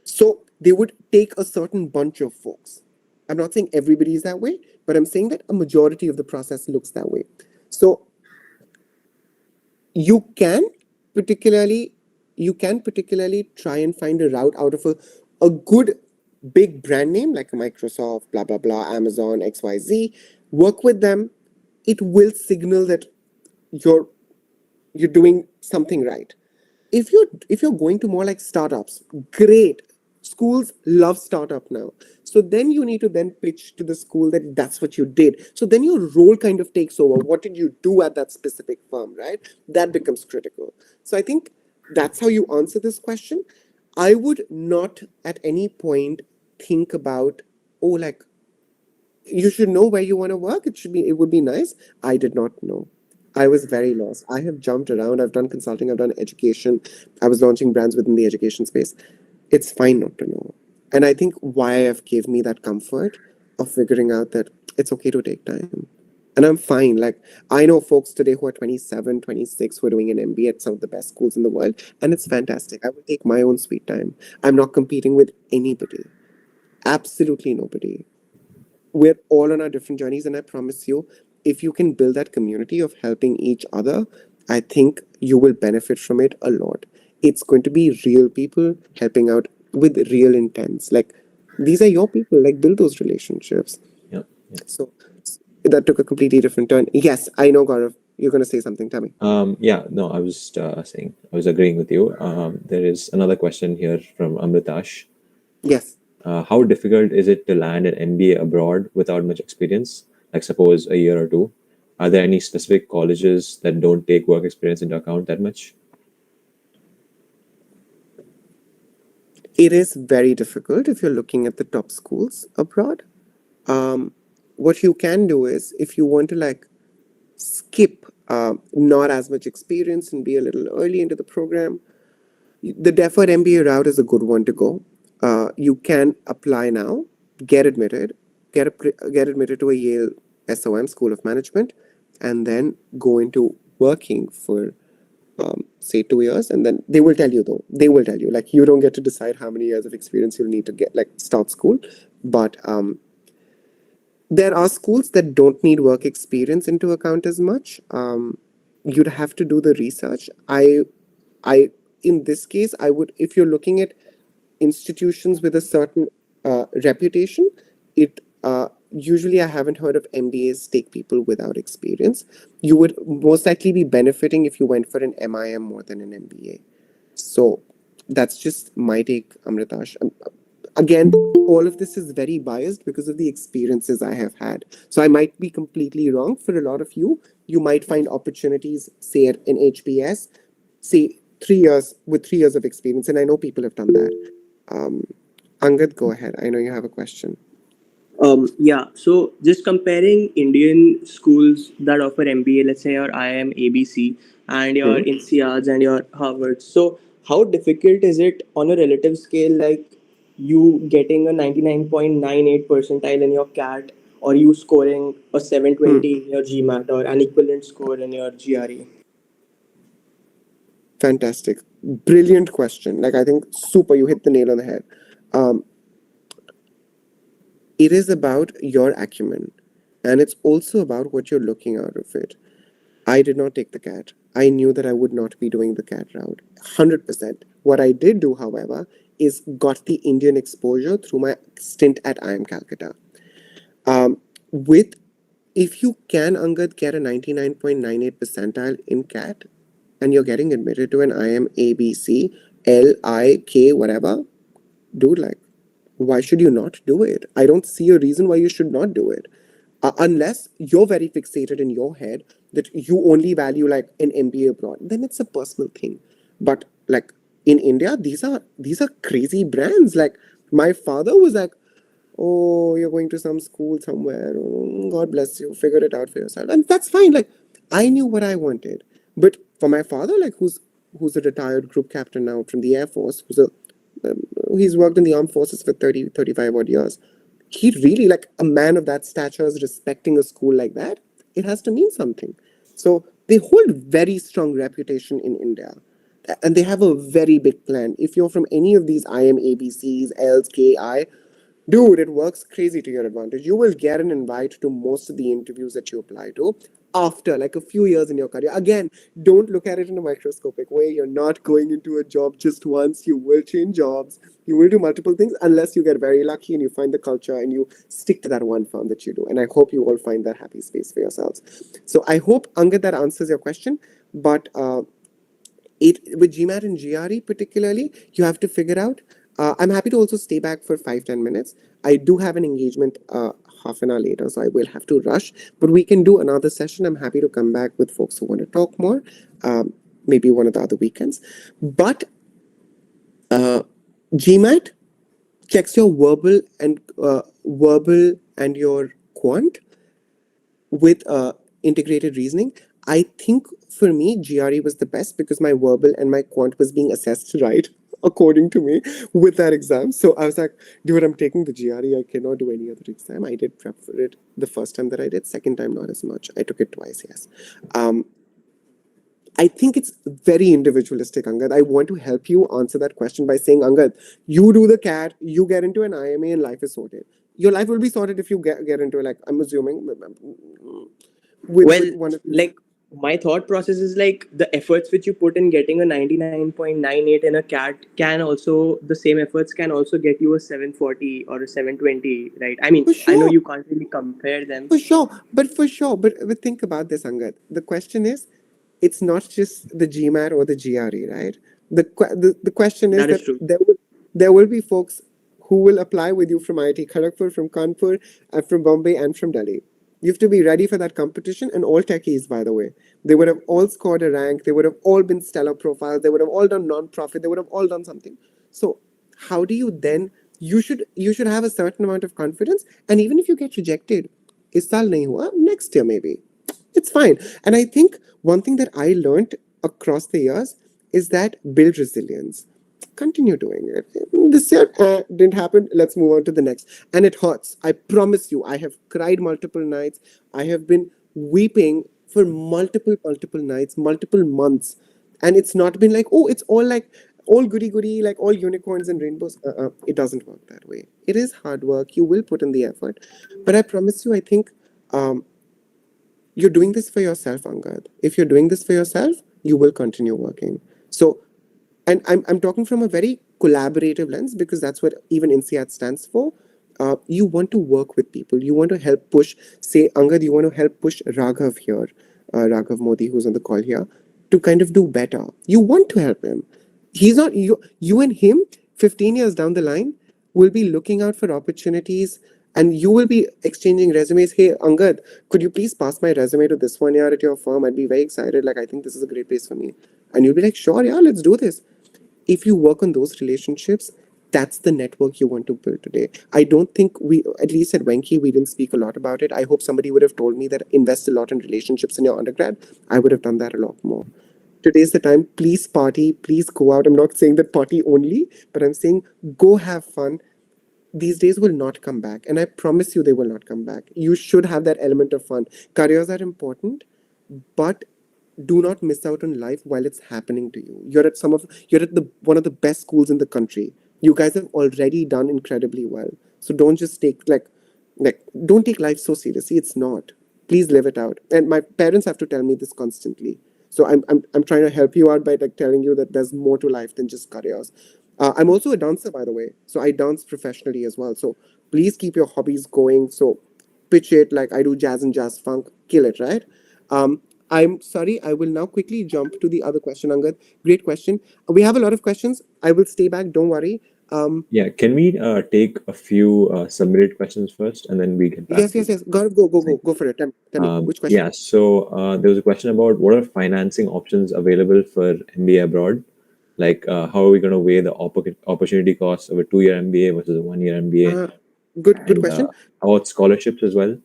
S2: So they would take a certain bunch of folks. I'm not saying everybody is that way, but I'm saying that a majority of the process looks that way. So you can particularly try and find a route out of a good big brand name like Microsoft, blah blah blah, Amazon, XYZ. Work with them. It will signal that you're doing something right. If you're going to more like startups, great. Schools love startup now. So then you need to then pitch to the school that that's what you did. So then your role kind of takes over. What did you do at that specific firm, right? That becomes critical. So I think that's how you answer this question. I would not at any point think about, oh, like, you should know where you want to work. It would be nice. I did not know. I was very lost. I have jumped around. I've done consulting. I've done education. I was launching brands within the education space. It's fine not to know. And I think YF gave me that comfort of figuring out that it's okay to take time. And I'm fine. Like, I know folks today who are 27, 26, who are doing an MBA at some of the best schools in the world. And it's fantastic. I will take my own sweet time. I'm not competing with anybody. Absolutely nobody. We're all on our different journeys. And I promise you, if you can build that community of helping each other, I think you will benefit from it a lot. It's going to be real people helping out with real intents. Like, these are your people, like, build those relationships.
S1: Yeah.
S2: So that took a completely different turn. Yes, I know, Gaurav, you're going to say something. Tell me.
S1: Yeah, no, I was saying, I was agreeing with you. There is another question here from Amritash.
S2: Yes.
S1: How difficult is it to land an MBA abroad without much experience? Like, suppose a year or two. Are there any specific colleges that don't take work experience into account that much?
S2: It is very difficult if you're looking at the top schools abroad. What you can do is, if you want to like skip not as much experience and be a little early into the program, the deferred MBA route is a good one to go. You can apply now, get admitted, get admitted to a Yale SOM, School of Management, and then go into working for say 2 years, and then they will tell you, though. They will tell you, like, you don't get to decide how many years of experience you'll need to get, like, start school. But there are schools that don't need work experience into account as much. You'd have to do the research. I in this case, I would, if you're looking at institutions with a certain reputation, it usually, I haven't heard of MBAs take people without experience. You would most likely be benefiting if you went for an MIM more than an MBA. So that's just my take, Amritash. Again, all of this is very biased because of the experiences I have had. So I might be completely wrong. For a lot of you, you might find opportunities, say at an HBS, say 3 years with 3 years of experience, and I know people have done that. Angad, go ahead. I know you have a question.
S3: Yeah, so just comparing Indian schools that offer MBA, let's say your IIM, ABC, and your INSEADs and your Harvard. So, how difficult is it on a relative scale, like you getting a 99.98 percentile in your CAT, or you scoring a 720 in your GMAT, or an equivalent score in your GRE?
S2: Fantastic. Brilliant question. Like, I think super, you hit the nail on the head. It is about your acumen, and it's also about what you're looking out of it. I did not take the CAT. I knew that I would not be doing the CAT route. 100%. What I did do, however, is got the Indian exposure through my stint at IIM Calcutta. If you can, Angad, get a 99.98 percentile in CAT, and you're getting admitted to an IIM ABC, LIK, whatever, dude, like, why should you not do it? I don't see a reason why you should not do it. Unless you're very fixated in your head that you only value like an MBA abroad, then it's a personal thing. But like in India, these are crazy brands. Like my father was like, "Oh, you're going to some school somewhere. Oh, God bless you. Figure it out for yourself," and that's fine. Like I knew what I wanted, but for my father, like who's a retired group captain now from the Air Force, he's worked in the armed forces for 30, 35 odd years. He really, like a man of that stature is respecting a school like that. It has to mean something. So they hold very strong reputation in India. And they have a very big plan. If you're from any of these IM, ABCs, Ls, KI, dude, it works crazy to your advantage. You will get an invite to most of the interviews that you apply to after like a few years in your career. Again, don't look at it in a microscopic way. You're not going into a job just once. You will change jobs. You will do multiple things unless you get very lucky and you find the culture and you stick to that one firm that you do. And I hope you all find that happy space for yourselves. So I hope, Angad, that answers your question. But with GMAT and GRE particularly, you have to figure out. I'm happy to also stay back for 5-10 minutes. I do have an engagement half an hour later, so I will have to rush. But we can do another session. I'm happy to come back with folks who want to talk more, maybe one of the other weekends. But GMAT checks your verbal and your quant with integrated reasoning. I think for me, GRE was the best because my verbal and my quant was being assessed right, according to me, with that exam. So I was like, dude, I'm taking the GRE. I cannot do any other exam. I did prep for it the first time that I did. Second time, not as much. I took it twice, yes. I think it's very individualistic, Angad. I want to help you answer that question by saying, Angad, you do the CAT, you get into an IMA, and life is sorted. Your life will be sorted if you get into it, like, I'm assuming.
S3: Like, my thought process is like the efforts which you put in getting a 99.98 in a CAT can also, the same efforts can also get you a 740 or a 720, right? I mean, I know you can't really compare them.
S2: For sure. But think about this, Angad. The question is, it's not just the GMAT or the GRE, right? The question is that there will be folks who will apply with you from IIT Kharagpur, from Kanpur, from Bombay, and from Delhi. You have to be ready for that competition, and all techies, by the way. They would have all scored a rank. They would have all been stellar profiles. They would have all done non-profit. They would have all done something. So how do you then, you should have a certain amount of confidence. And even if you get rejected, is saal nahi hua, next year maybe. It's fine. And I think one thing that I learned across the years is that build resilience. Continue doing it. This year didn't happen. Let's move on to the next. And it hurts. I promise you, I have cried multiple nights. I have been weeping for multiple nights, multiple months. And it's not been like, oh, it's all like all goody goody, like all unicorns and rainbows. It doesn't work that way. It is hard work. You will put in the effort, but I promise you, I think you're doing this for yourself, Angad. If you're doing this for yourself, you will continue working. So, and I'm talking from a very collaborative lens, because that's what even INSEAD stands for. You want to work with people. You want to help push, say, Angad, you want to help push Raghav here, Raghav Modi, who's on the call here, to kind of do better. You want to help him. He's not, you and him, 15 years down the line, will be looking out for opportunities, and you will be exchanging resumes. Hey, Angad, could you please pass my resume to this one here at your firm? I'd be very excited. Like, I think this is a great place for me. And you'll be like, sure, yeah, let's do this. If you work on those relationships, that's the network you want to build today. I don't think we, at least at Venki, we didn't speak a lot about it. I hope somebody would have told me that invest a lot in relationships in your undergrad. I would have done that a lot more. Today's the time. Please party. Please go out. I'm not saying that party only, but I'm saying go have fun. These days will not come back. And I promise you they will not come back. You should have that element of fun. Careers are important, but do not miss out on life while it's happening to you. You're at the one of the best schools in the country. You guys have already done incredibly well. So don't just take don't take life so seriously. It's not. Please live it out. And my parents have to tell me this constantly. So I'm trying to help you out by like telling you that there's more to life than just careers. I'm also a dancer, by the way. So I dance professionally as well. So please keep your hobbies going. So pitch it like I do jazz and jazz funk. Kill it, right? I'm sorry. I will now quickly jump to the other question, Angad. Great question. We have a lot of questions. I will stay back. Don't worry.
S1: Yeah, can we take a few submitted questions first, and then we get back?
S2: Yes. Gaurav, go for it. Tell me which question.
S1: Yeah, so there was a question about what are financing options available for MBA abroad? Like, how are we going to weigh the opportunity cost of a 2-year MBA versus a 1-year MBA?
S2: Good question.
S1: How about scholarships as well?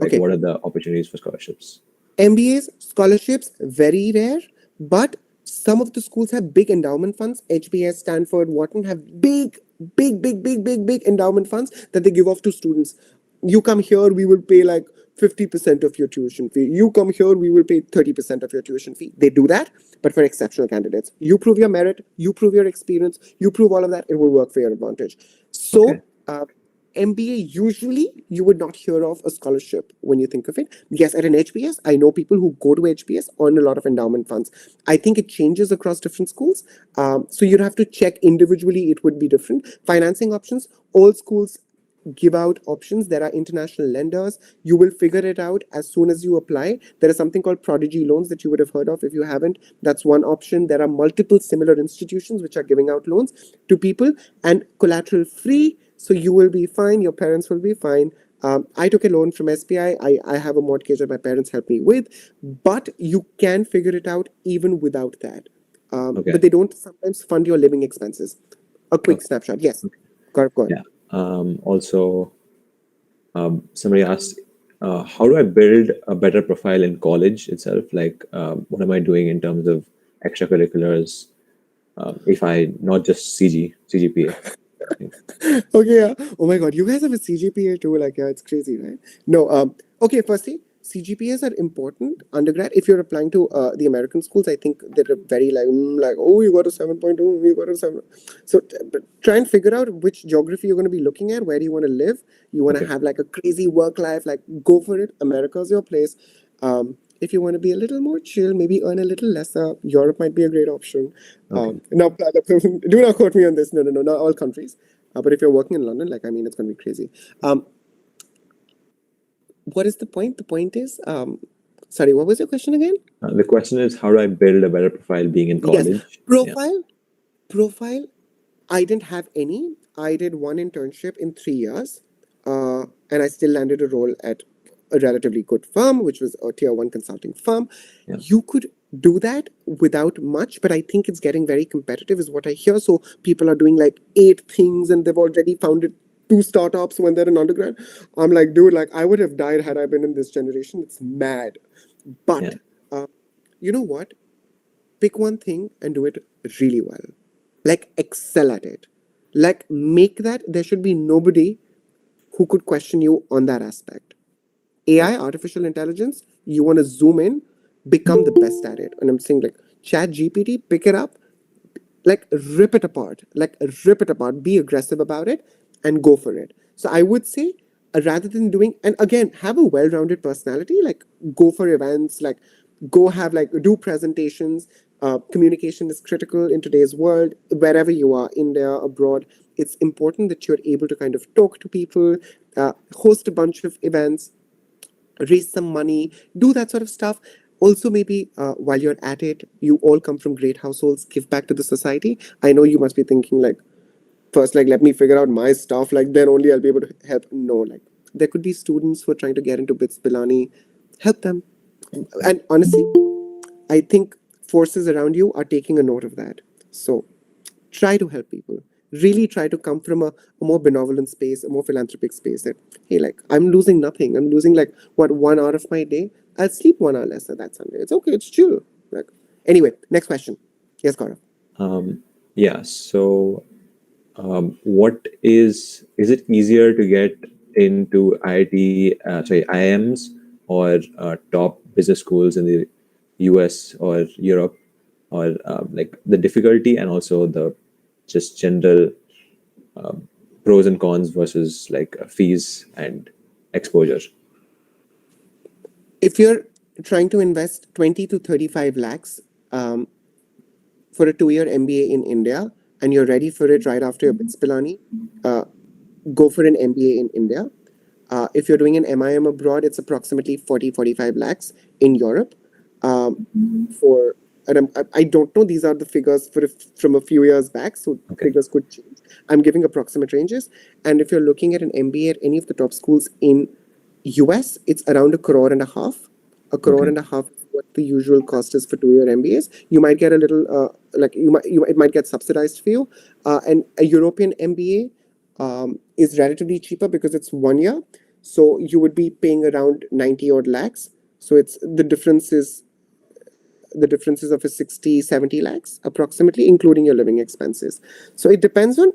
S2: Okay.
S1: What are the opportunities for scholarships?
S2: MBAs, scholarships, very rare, but some of the schools have big endowment funds. HBS, Stanford, Wharton have big endowment funds that they give off to students. You come here, we will pay like 50% of your tuition fee. You come here, we will pay 30% of your tuition fee. They do that, but for exceptional candidates. You prove your merit, you prove your experience, you prove all of that, it will work for your advantage. So, MBA, usually you would not hear of a scholarship when you think of it. Yes, at an HBS, I know people who go to HBS earn a lot of endowment funds. I think it changes across different schools. So you'd have to check individually, it would be different. Financing options, all schools give out options. There are international lenders. You will figure it out as soon as you apply. There is something called prodigy loans that you would have heard of. If you haven't, that's one option. There are multiple similar institutions which are giving out loans to people and collateral free. So you will be fine. Your parents will be fine. I took a loan from SBI. I have a mortgage that my parents helped me with, but you can figure it out even without that. But they don't sometimes fund your living expenses. A quick snapshot. Yes. Go on.
S1: Yeah. Also, somebody asked, how do I build a better profile in college itself? Like, what am I doing in terms of extracurriculars? If I not just CGPA.
S2: Okay, yeah. Oh my God, you guys have a CGPA too. Like, yeah, it's crazy, right? No. Okay, firstly, CGPAs are important undergrad. If you're applying to the American schools, I think they're very like, oh, you got a 7.2, you got a 7. So try and figure out which geography you're going to be looking at. Where do you want to live? You want to have like a crazy work life? Like, go for it. America's your place. If you want to be a little more chill, maybe earn a little lesser, Europe might be a great option. Now, do not quote me on this. No, not all countries. But if you're working in London, like, I mean, it's going to be crazy. What is the point? The point is, sorry, what was your question again?
S1: The question is, how do I build a better profile being in college?
S2: Yes. Profile, I didn't have any. I did one internship in 3 years, and I still landed a role at a relatively good firm, which was a tier 1 consulting firm. You could do that without much, but I think it's getting very competitive is what I hear. So people are doing like 8 things and they've already founded 2 startups when they're in undergrad. I'm like, dude, like I would have died had I been in this generation. It's mad. But you know what? Pick one thing and do it really well. Like excel at it. Like make that there should be nobody who could question you on that aspect. AI, artificial intelligence, you want to zoom in, become the best at it. And I'm saying like Chat GPT, pick it up, like rip it apart, be aggressive about it, and go for it. So I would say, rather than doing, and again, have a well-rounded personality, like go for events, like go have, like, do presentations. Communication is critical in today's world, wherever you are, India, abroad. It's important that you're able to kind of talk to people, host a bunch of events, raise some money, do that sort of stuff. Also, maybe while you're at it, you all come from great households, give back to the society. I know you must be thinking, like, first, like, let me figure out my stuff, like, then only I'll be able to help. No, like, there could be students who are trying to get into Bits Pilani, help them. And honestly, I think forces around you are taking a note of that. So try to help people. Really try to come from a more benevolent space, a more philanthropic space. That, hey, like, I'm losing nothing. I'm losing, like, what, 1 hour of my day. I'll sleep 1 hour lesser that Sunday. It's okay. It's chill. Like, anyway, next question. Yes, Gaurav.
S1: Yeah. So, what is it easier to get into IIMs or top business schools in the US or Europe, or like the difficulty and also the just general pros and cons versus like fees and exposure?
S2: If you're trying to invest 20 to 35 lakhs for a 2-year MBA in India, and you're ready for it right after your BITS Pilani, go for an MBA in India. If you're doing an MIM abroad, it's approximately 40-45 lakhs in Europe. For and I don't know, these are the figures from a few years back, so
S1: Okay.
S2: figures could change. I'm giving approximate ranges. And if you're looking at an MBA at any of the top schools in US, it's around 1.5 crore. A crore
S1: Okay.
S2: and a half is what the usual cost is for 2-year MBAs. You might get a little, like, it might get subsidized for you. And a European MBA is relatively cheaper because it's 1 year. So you would be paying around 90 odd lakhs. So it's the differences of a 60-70 lakhs approximately, including your living expenses. So it depends on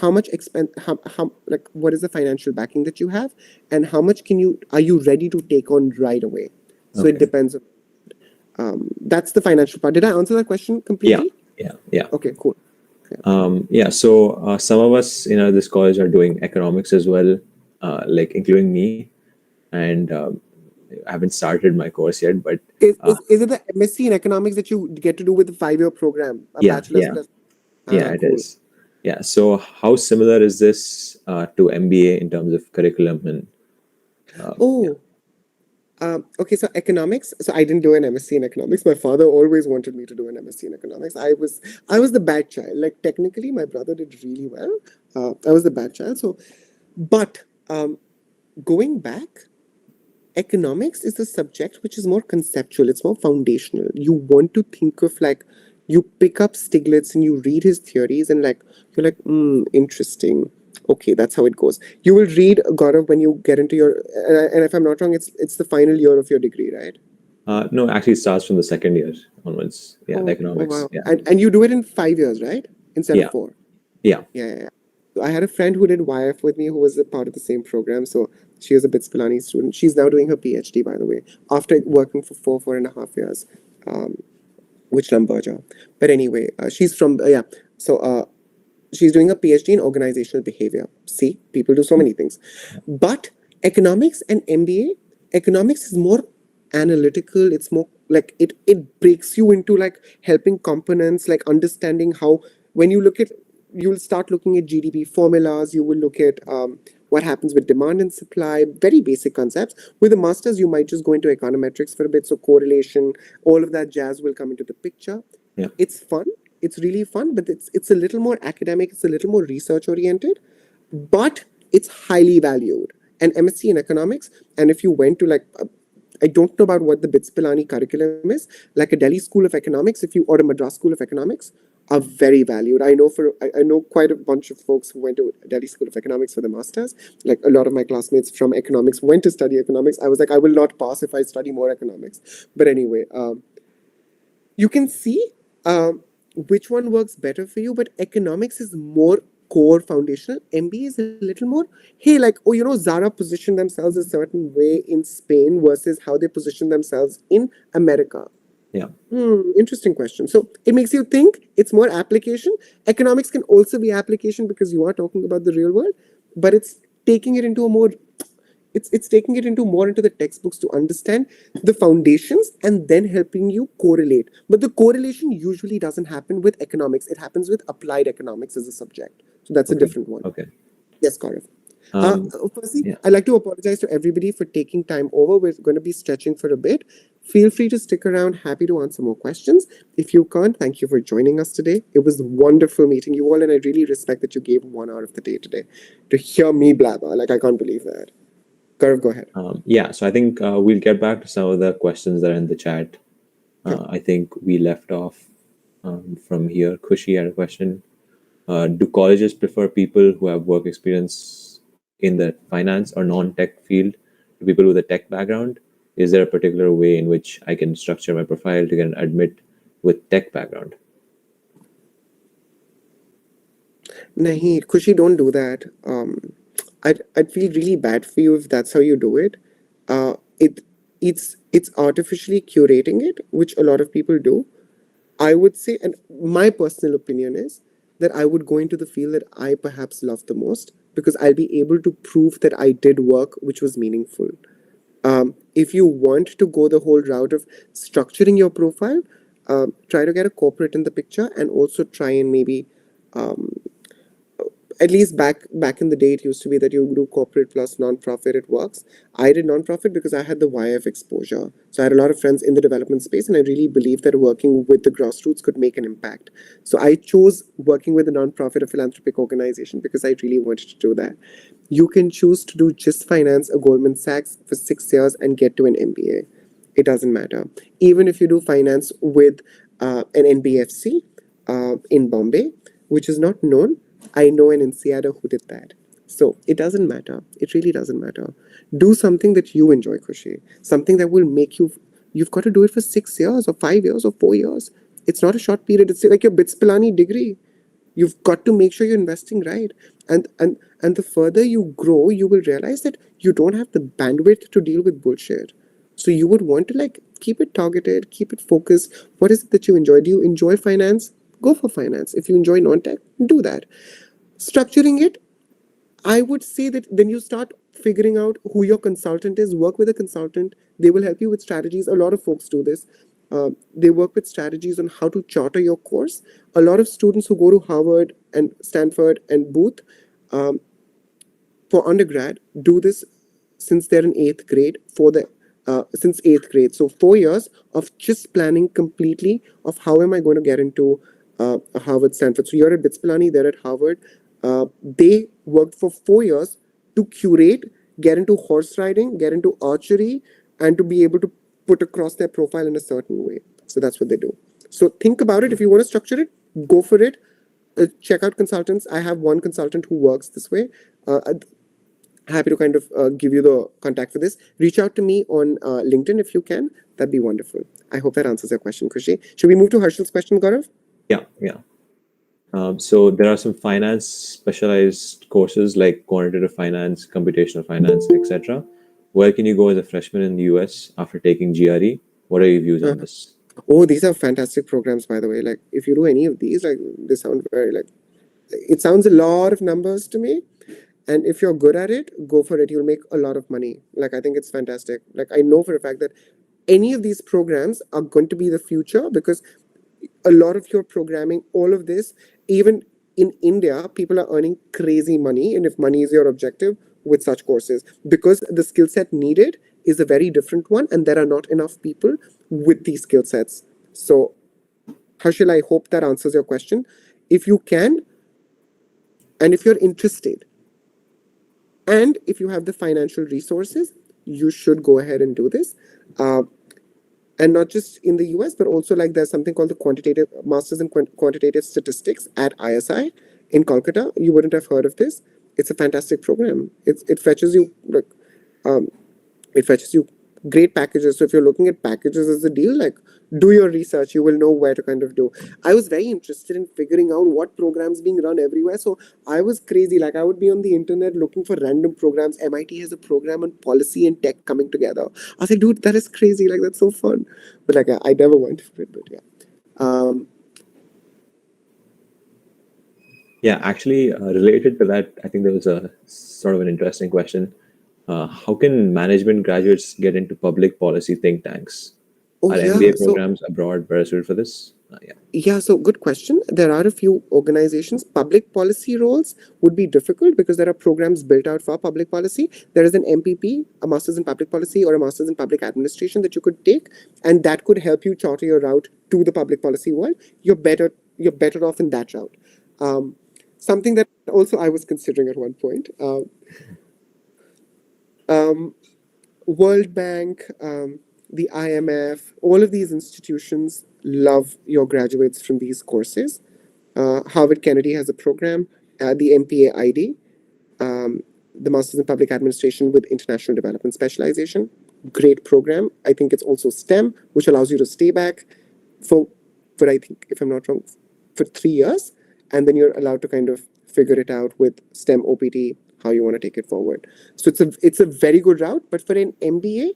S2: how much expense, how, like, what is the financial backing that you have, and how much are you ready to take on right away. So it
S1: Okay.
S2: depends on, that's the financial part. Did I answer that question
S1: Yeah.
S2: completely?
S1: Yeah.
S2: Okay, cool.
S1: Yeah. So some of us in this college are doing economics as well, like including me, and I haven't started my course yet, but
S2: Is it the MSc in economics that you get to do with the 5-year program, a
S1: yeah,
S2: bachelor's
S1: yeah,
S2: plus?
S1: yeah, it
S2: Cool.
S1: is. Yeah. So how similar is this to MBA in terms of curriculum and yeah.
S2: Oh, okay, so economics. So I didn't do an MSc in economics. My father always wanted me to do an MSc in economics. I was the bad child. Like, technically, my brother did really well. I was the bad child. So, but going back, economics is a subject which is more conceptual. It's more foundational. You want to think of, like, you pick up Stiglitz and you read his theories, and, like, you're like, interesting. Okay, that's how it goes. You will read, Gaurav, when you get into your, and if I'm not wrong, it's the final year of your degree, right?
S1: No, actually, it starts from the second year onwards. Yeah, the
S2: Oh,
S1: economics.
S2: wow.
S1: Yeah,
S2: And you do it in 5 years, right? Instead
S1: yeah,
S2: of 4.
S1: yeah.
S2: Yeah. So I had a friend who did YF with me who was a part of the same program. So she was a BITS Pilani student. She's now doing her PhD, by the way, after working for 4.5 years, which Lamberja. But anyway, she's from, yeah. So she's doing a PhD in organizational behavior. See, people do so many things. But economics and MBA, economics is more analytical. It's more like it breaks you into, like, helping components, like understanding how, when you'll start looking at GDP formulas, you will look at what happens with demand and supply, very basic concepts. With a master's, you might just go into econometrics for a bit. So correlation, all of that jazz will come into the picture.
S1: Yeah.
S2: It's fun. It's really fun, but it's a little more academic. It's a little more research oriented, but it's highly valued. And MSc in economics, and if you went to, like, I don't know about what the BITS Pilani curriculum is, like a Delhi School of Economics, or a Madras School of Economics, are very valued. I know quite a bunch of folks who went to Delhi School of Economics for the masters. Like, a lot of my classmates from economics went to study economics. I was like, I will not pass if I study more economics. But anyway, you can see which one works better for you, but economics is more core foundational. MBA is a little more, hey, like, oh, Zara positioned themselves a certain way in Spain versus how they position themselves in America.
S1: Yeah.
S2: Interesting question. So it makes you think. It's more application. Economics can also be application because you are talking about the real world, but it's taking it into a more it's taking it into more into the textbooks to understand the foundations and then helping you correlate. But the correlation usually doesn't happen with economics. It happens with applied economics as a subject. So that's a
S1: Okay.
S2: different one.
S1: Okay.
S2: Yes, Gaurav. Firstly,
S1: Yeah.
S2: I'd like to apologize to everybody for taking time over. We're going to be stretching for a bit. Feel free to stick around. Happy to answer more questions. If you can't, thank you for joining us today. It was wonderful meeting you all, and I really respect that you gave 1 hour of the day today to hear me blabber. Like, I can't believe that. Gaurav, go ahead.
S1: Yeah. So I think we'll get back to some of the questions that are in the chat. I think we left off from here. Khushi had a question. Do colleges prefer people who have work experience in the finance or non-tech field to people with a tech background? Is there a particular way in which I can structure my profile to get an admit with tech background?
S2: Nahi, Khushi, don't do that. I'd feel really bad for you if that's how you do it. It it's artificially curating it, which a lot of people do. I would say, and my personal opinion is that I would go into the field that I perhaps love the most because I'll be able to prove that I did work which was meaningful. If you want to go the whole route of structuring your profile, try to get a corporate in the picture and also try and maybe at least back in the day, it used to be that you do corporate plus non-profit. It works. I did non-profit because I had the YF exposure. So I had a lot of friends in the development space, and I really believed that working with the grassroots could make an impact. So I chose working with a non-profit or philanthropic organization because I really wanted to do that. You can choose to do just finance at Goldman Sachs for 6 years and get to an MBA. It doesn't matter. Even if you do finance with an NBFC in Bombay, which is not known, I know an INSEAD who did that. So it doesn't matter. It really doesn't matter. Do something that you enjoy, Khushi. Something that will make you. You've got to do it for 6 years or 5 years or 4 years. It's not a short period. It's like your BITS Pilani degree. You've got to make sure you're investing right. And the further you grow, you will realize that you don't have the bandwidth to deal with bullshit. So you would want to like keep it targeted, keep it focused. What is it that you enjoy? Do you enjoy finance? Go for finance. If you enjoy non-tech, do that. Structuring it, I would say that then you start figuring out who your consultant is. Work with a consultant. They will help you with strategies. A lot of folks do this. They work with strategies on how to charter your course. A lot of students who go to Harvard and Stanford and Booth for undergrad do this since they're in eighth grade since eighth grade. So 4 years of just planning completely of how am I going to get into Harvard, Stanford. So you're at BITS Pilani, they're at Harvard. They worked for 4 years to curate, get into horse riding, get into archery, and to be able to put across their profile in a certain way. So that's what they do. So think about it. If you want to structure it, go for it. Check out consultants. I have one consultant who works this way. Happy to kind of give you the contact for this. Reach out to me on LinkedIn if you can. That'd be wonderful. I hope that answers your question, Khushi. Should we move to Harshal's question, Gaurav?
S1: Yeah. So there are some finance specialized courses like quantitative finance, computational finance, etc. Where can you go as a freshman in the US after taking GRE? What are your views on this?
S2: Oh, these are fantastic programs, by the way. Like, if you do any of these, like, they sound very like. It sounds a lot of numbers to me, and if you're good at it, go for it. You'll make a lot of money. Like, I think it's fantastic. Like, I know for a fact that any of these programs are going to be the future because a lot of your programming, all of this, even in India, people are earning crazy money. And if money is your objective with such courses, because the skill set needed is a very different one, and there are not enough people with these skill sets. So, Harshil, I hope that answers your question. If you can, and if you're interested, and if you have the financial resources, you should go ahead and do this. And not just in the US, but also like there's something called the quantitative masters in quantitative statistics at ISI in Kolkata. You wouldn't have heard of this. It's a fantastic program. It fetches you like it fetches you great packages. So if you're looking at packages as a deal, like do your research, you will know where to kind of do. I was very interested in figuring out what programs being run everywhere. So I was crazy. Like I would be on the internet looking for random programs. MIT has a program on policy and tech coming together. I was like, dude, that is crazy. Like that's so fun. But like I never went for it. But yeah.
S1: Yeah, actually, related to that, I think there was a sort of an interesting question. How can management graduates get into public policy think tanks?
S2: Oh
S1: Are
S2: yeah.
S1: MBA
S2: So
S1: programs abroad better suited for this? Yeah.
S2: yeah, so good question. There are a few organizations. Public policy roles would be difficult because there are programs built out for public policy. There is an MPP, a Master's in Public Policy, or a Master's in Public Administration that you could take, and that could help you charter your route to the public policy world. You're better off in that route. Something that also I was considering at one point. World Bank, the IMF, all of these institutions love your graduates from these courses. Harvard Kennedy has a program, the MPA ID, the Masters in Public Administration with International Development Specialization. Great program. I think it's also STEM, which allows you to stay back for I think, if I'm not wrong, for 3 years, and then you're allowed to kind of figure it out with STEM OPT, how you want to take it forward. So it's a very good route, but for an MBA,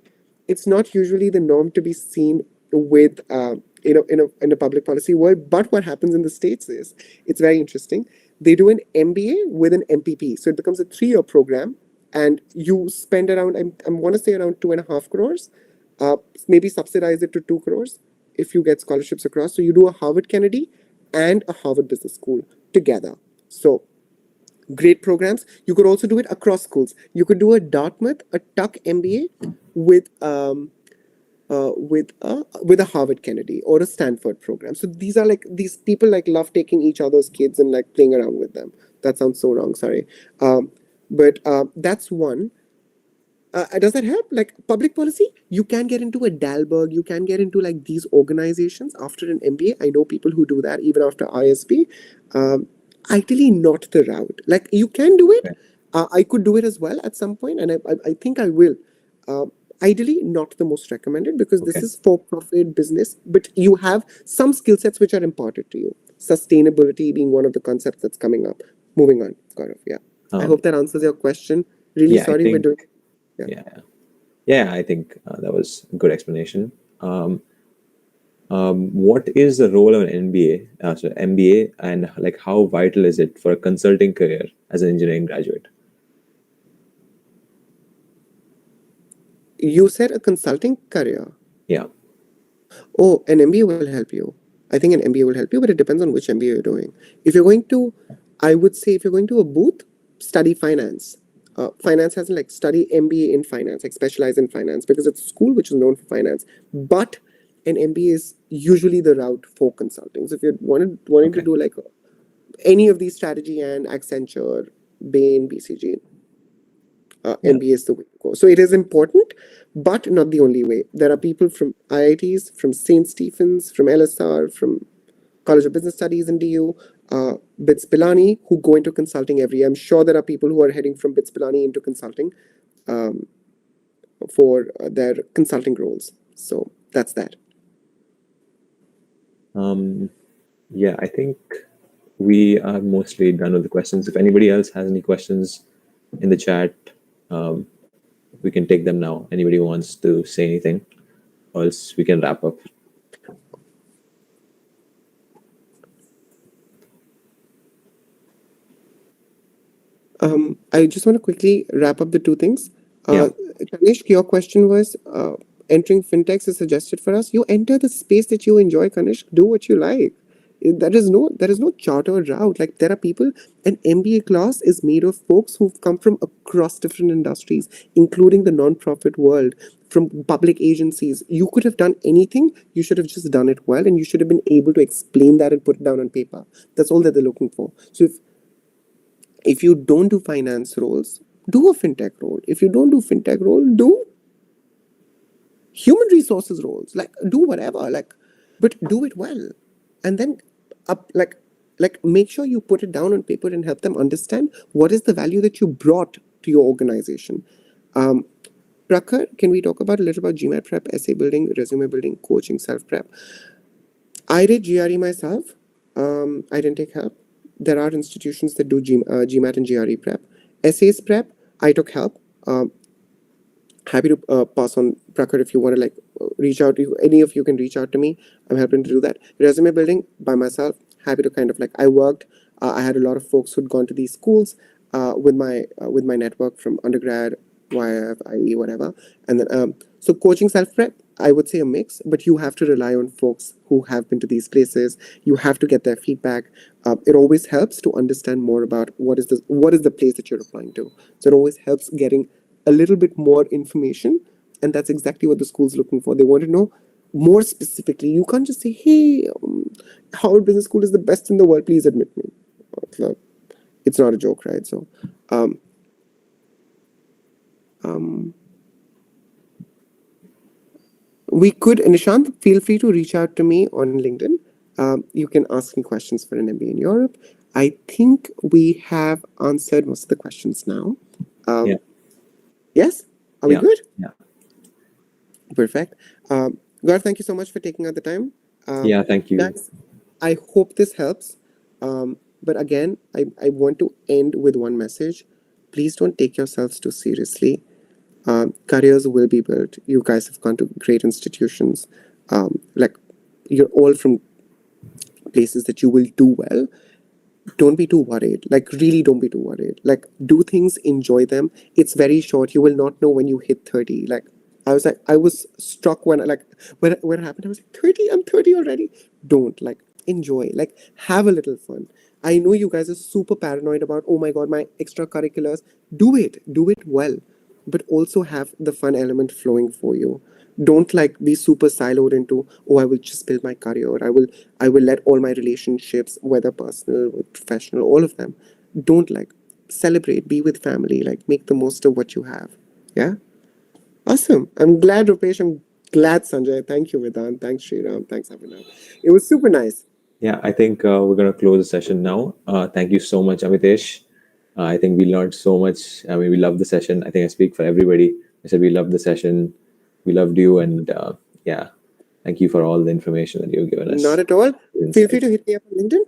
S2: it's not usually the norm to be seen with in a public policy world. But what happens in the States is it's very interesting. They do an MBA with an MPP, so it becomes a 3-year program, and you spend around I want to say around 2.5 crores, maybe subsidize it to 2 crores if you get scholarships across. So you do a Harvard Kennedy and a Harvard Business School together. So great programs. You could also do it across schools. You could do a Dartmouth, a Tuck MBA with a Harvard Kennedy or a Stanford program. So these are like these people like love taking each other's kids and like playing around with them. That sounds so wrong. Sorry, but that's one. Does that help? Like public policy, you can get into a Dalberg, you can get into like these organizations after an MBA. I know people who do that even after ISB. Ideally, not the route. Like you can do it. I could do it as well at some point, and I think I will. Ideally, not the most recommended because this is for-profit business, but you have some skill sets which are important to you. Sustainability being one of the concepts that's coming up. Moving on, Gaurav. Yeah. I hope that answers your question. Really sorry we're doing.
S1: Yeah, I think that was a good explanation. What is the role of an MBA? So MBA, and like how vital is it for a consulting career as an engineering graduate?
S2: You said a consulting career.
S1: Yeah.
S2: Oh, an MBA will help you. I think an MBA will help you, but it depends on which MBA you're doing. If you're going to, I would say, if you're going to a booth, study finance. Finance has like study MBA in finance, like specialize in finance because it's a school which is known for finance. But an MBA is usually the route for consulting. So if you're wanting to do like any of these strategy and Accenture, Bain, BCG, MBA is the way to go. So it is important, but not the only way. There are people from IITs, from St. Stephen's, from LSR, from College of Business Studies in DU, BITS Pilani, who go into consulting every year. I'm sure there are people who are heading from BITS Pilani into consulting for their consulting roles. So that's that.
S1: Yeah, I think we are mostly done with the questions. If anybody else has any questions in the chat, we can take them now. Anybody who wants to say anything, or else we can wrap up.
S2: I just want to quickly wrap up the two things. Kanishk, your question was entering fintechs is suggested for us. You enter the space that you enjoy, Kanishk. Do what you like. There is no charter route. Like there are people, an MBA class is made of folks who've come from across different industries, including the non-profit world, from public agencies. You could have done anything. You should have just done it well, and you should have been able to explain that and put it down on paper. That's all that they're looking for. So if you don't do finance roles, do a fintech role. If you don't do fintech role, do human resources roles. Like do whatever. But do it well, and then make sure you put it down on paper and help them understand what is the value that you brought to your organization. Prakhar, can we talk about a little about GMAT prep, essay building, resume building, coaching, self-prep? I did GRE myself. I didn't take help. There are institutions that do GMAT and GRE prep. Essays prep, I took help. Happy to pass on Prakhar if you want to reach out to you. Any of you can reach out to me. I'm happy to do that. Resume building by myself. Happy to kind of I worked. I had a lot of folks who'd gone to these schools with my network from undergrad, YF, IE, whatever. And then so coaching self prep, I would say a mix, but you have to rely on folks who have been to these places. You have to get their feedback. It always helps to understand more about what is the place that you're applying to. So it always helps getting a little bit more information, and that's exactly what the school's looking for. They want to know more specifically. You can't just say, hey, Harvard Business School is the best in the world, please admit me. It's not a joke, right? So we could, Nishant, feel free to reach out to me on LinkedIn. You can ask me questions for an MBA in Europe. I think we have answered most of the questions now.
S1: Yeah.
S2: Yes? Are we good?
S1: Yeah.
S2: Perfect. Gaurav, thank you so much for taking out the time.
S1: Yeah, thank you.
S2: Guys, I hope this helps. But again, I want to end with one message. Please don't take yourselves too seriously. Careers will be built. You guys have gone to great institutions. You're all from places that you will do well. Don't be too worried. Really don't be too worried. Do things, enjoy them. It's very short. You will not know when you hit 30. I was struck when it happened. I was like, 30? I'm 30 already. Don't. Enjoy. Have a little fun. I know you guys are super paranoid about, oh my God, my extracurriculars. Do it well. But also have the fun element flowing for you. Don't be super siloed into, oh, I will just build my career. I will let all my relationships, whether personal or professional, all of them. Don't celebrate, be with family, make the most of what you have. Yeah? Awesome. I'm glad, Rupesh. I'm glad, Sanjay. Thank you, Vedant. Thanks, Sriram. Thanks, Abhinav. It was super nice.
S1: Yeah, I think we're going to close the session now. Thank you so much, Amitesh. I think we learned so much. I mean, we loved the session. I think I speak for everybody. I said we loved the session. We loved you. And yeah, thank you for all the information that you've given us.
S2: Not at all. Feel free to hit me up on LinkedIn.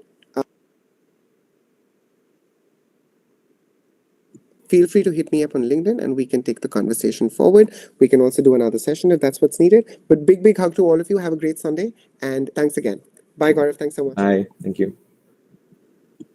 S2: Feel free to hit me up on LinkedIn and we can take the conversation forward. We can also do another session if that's what's needed. But big hug to all of you. Have a great Sunday. And thanks again. Bye, Gaurav. Thanks so much.
S1: Bye. Thank you.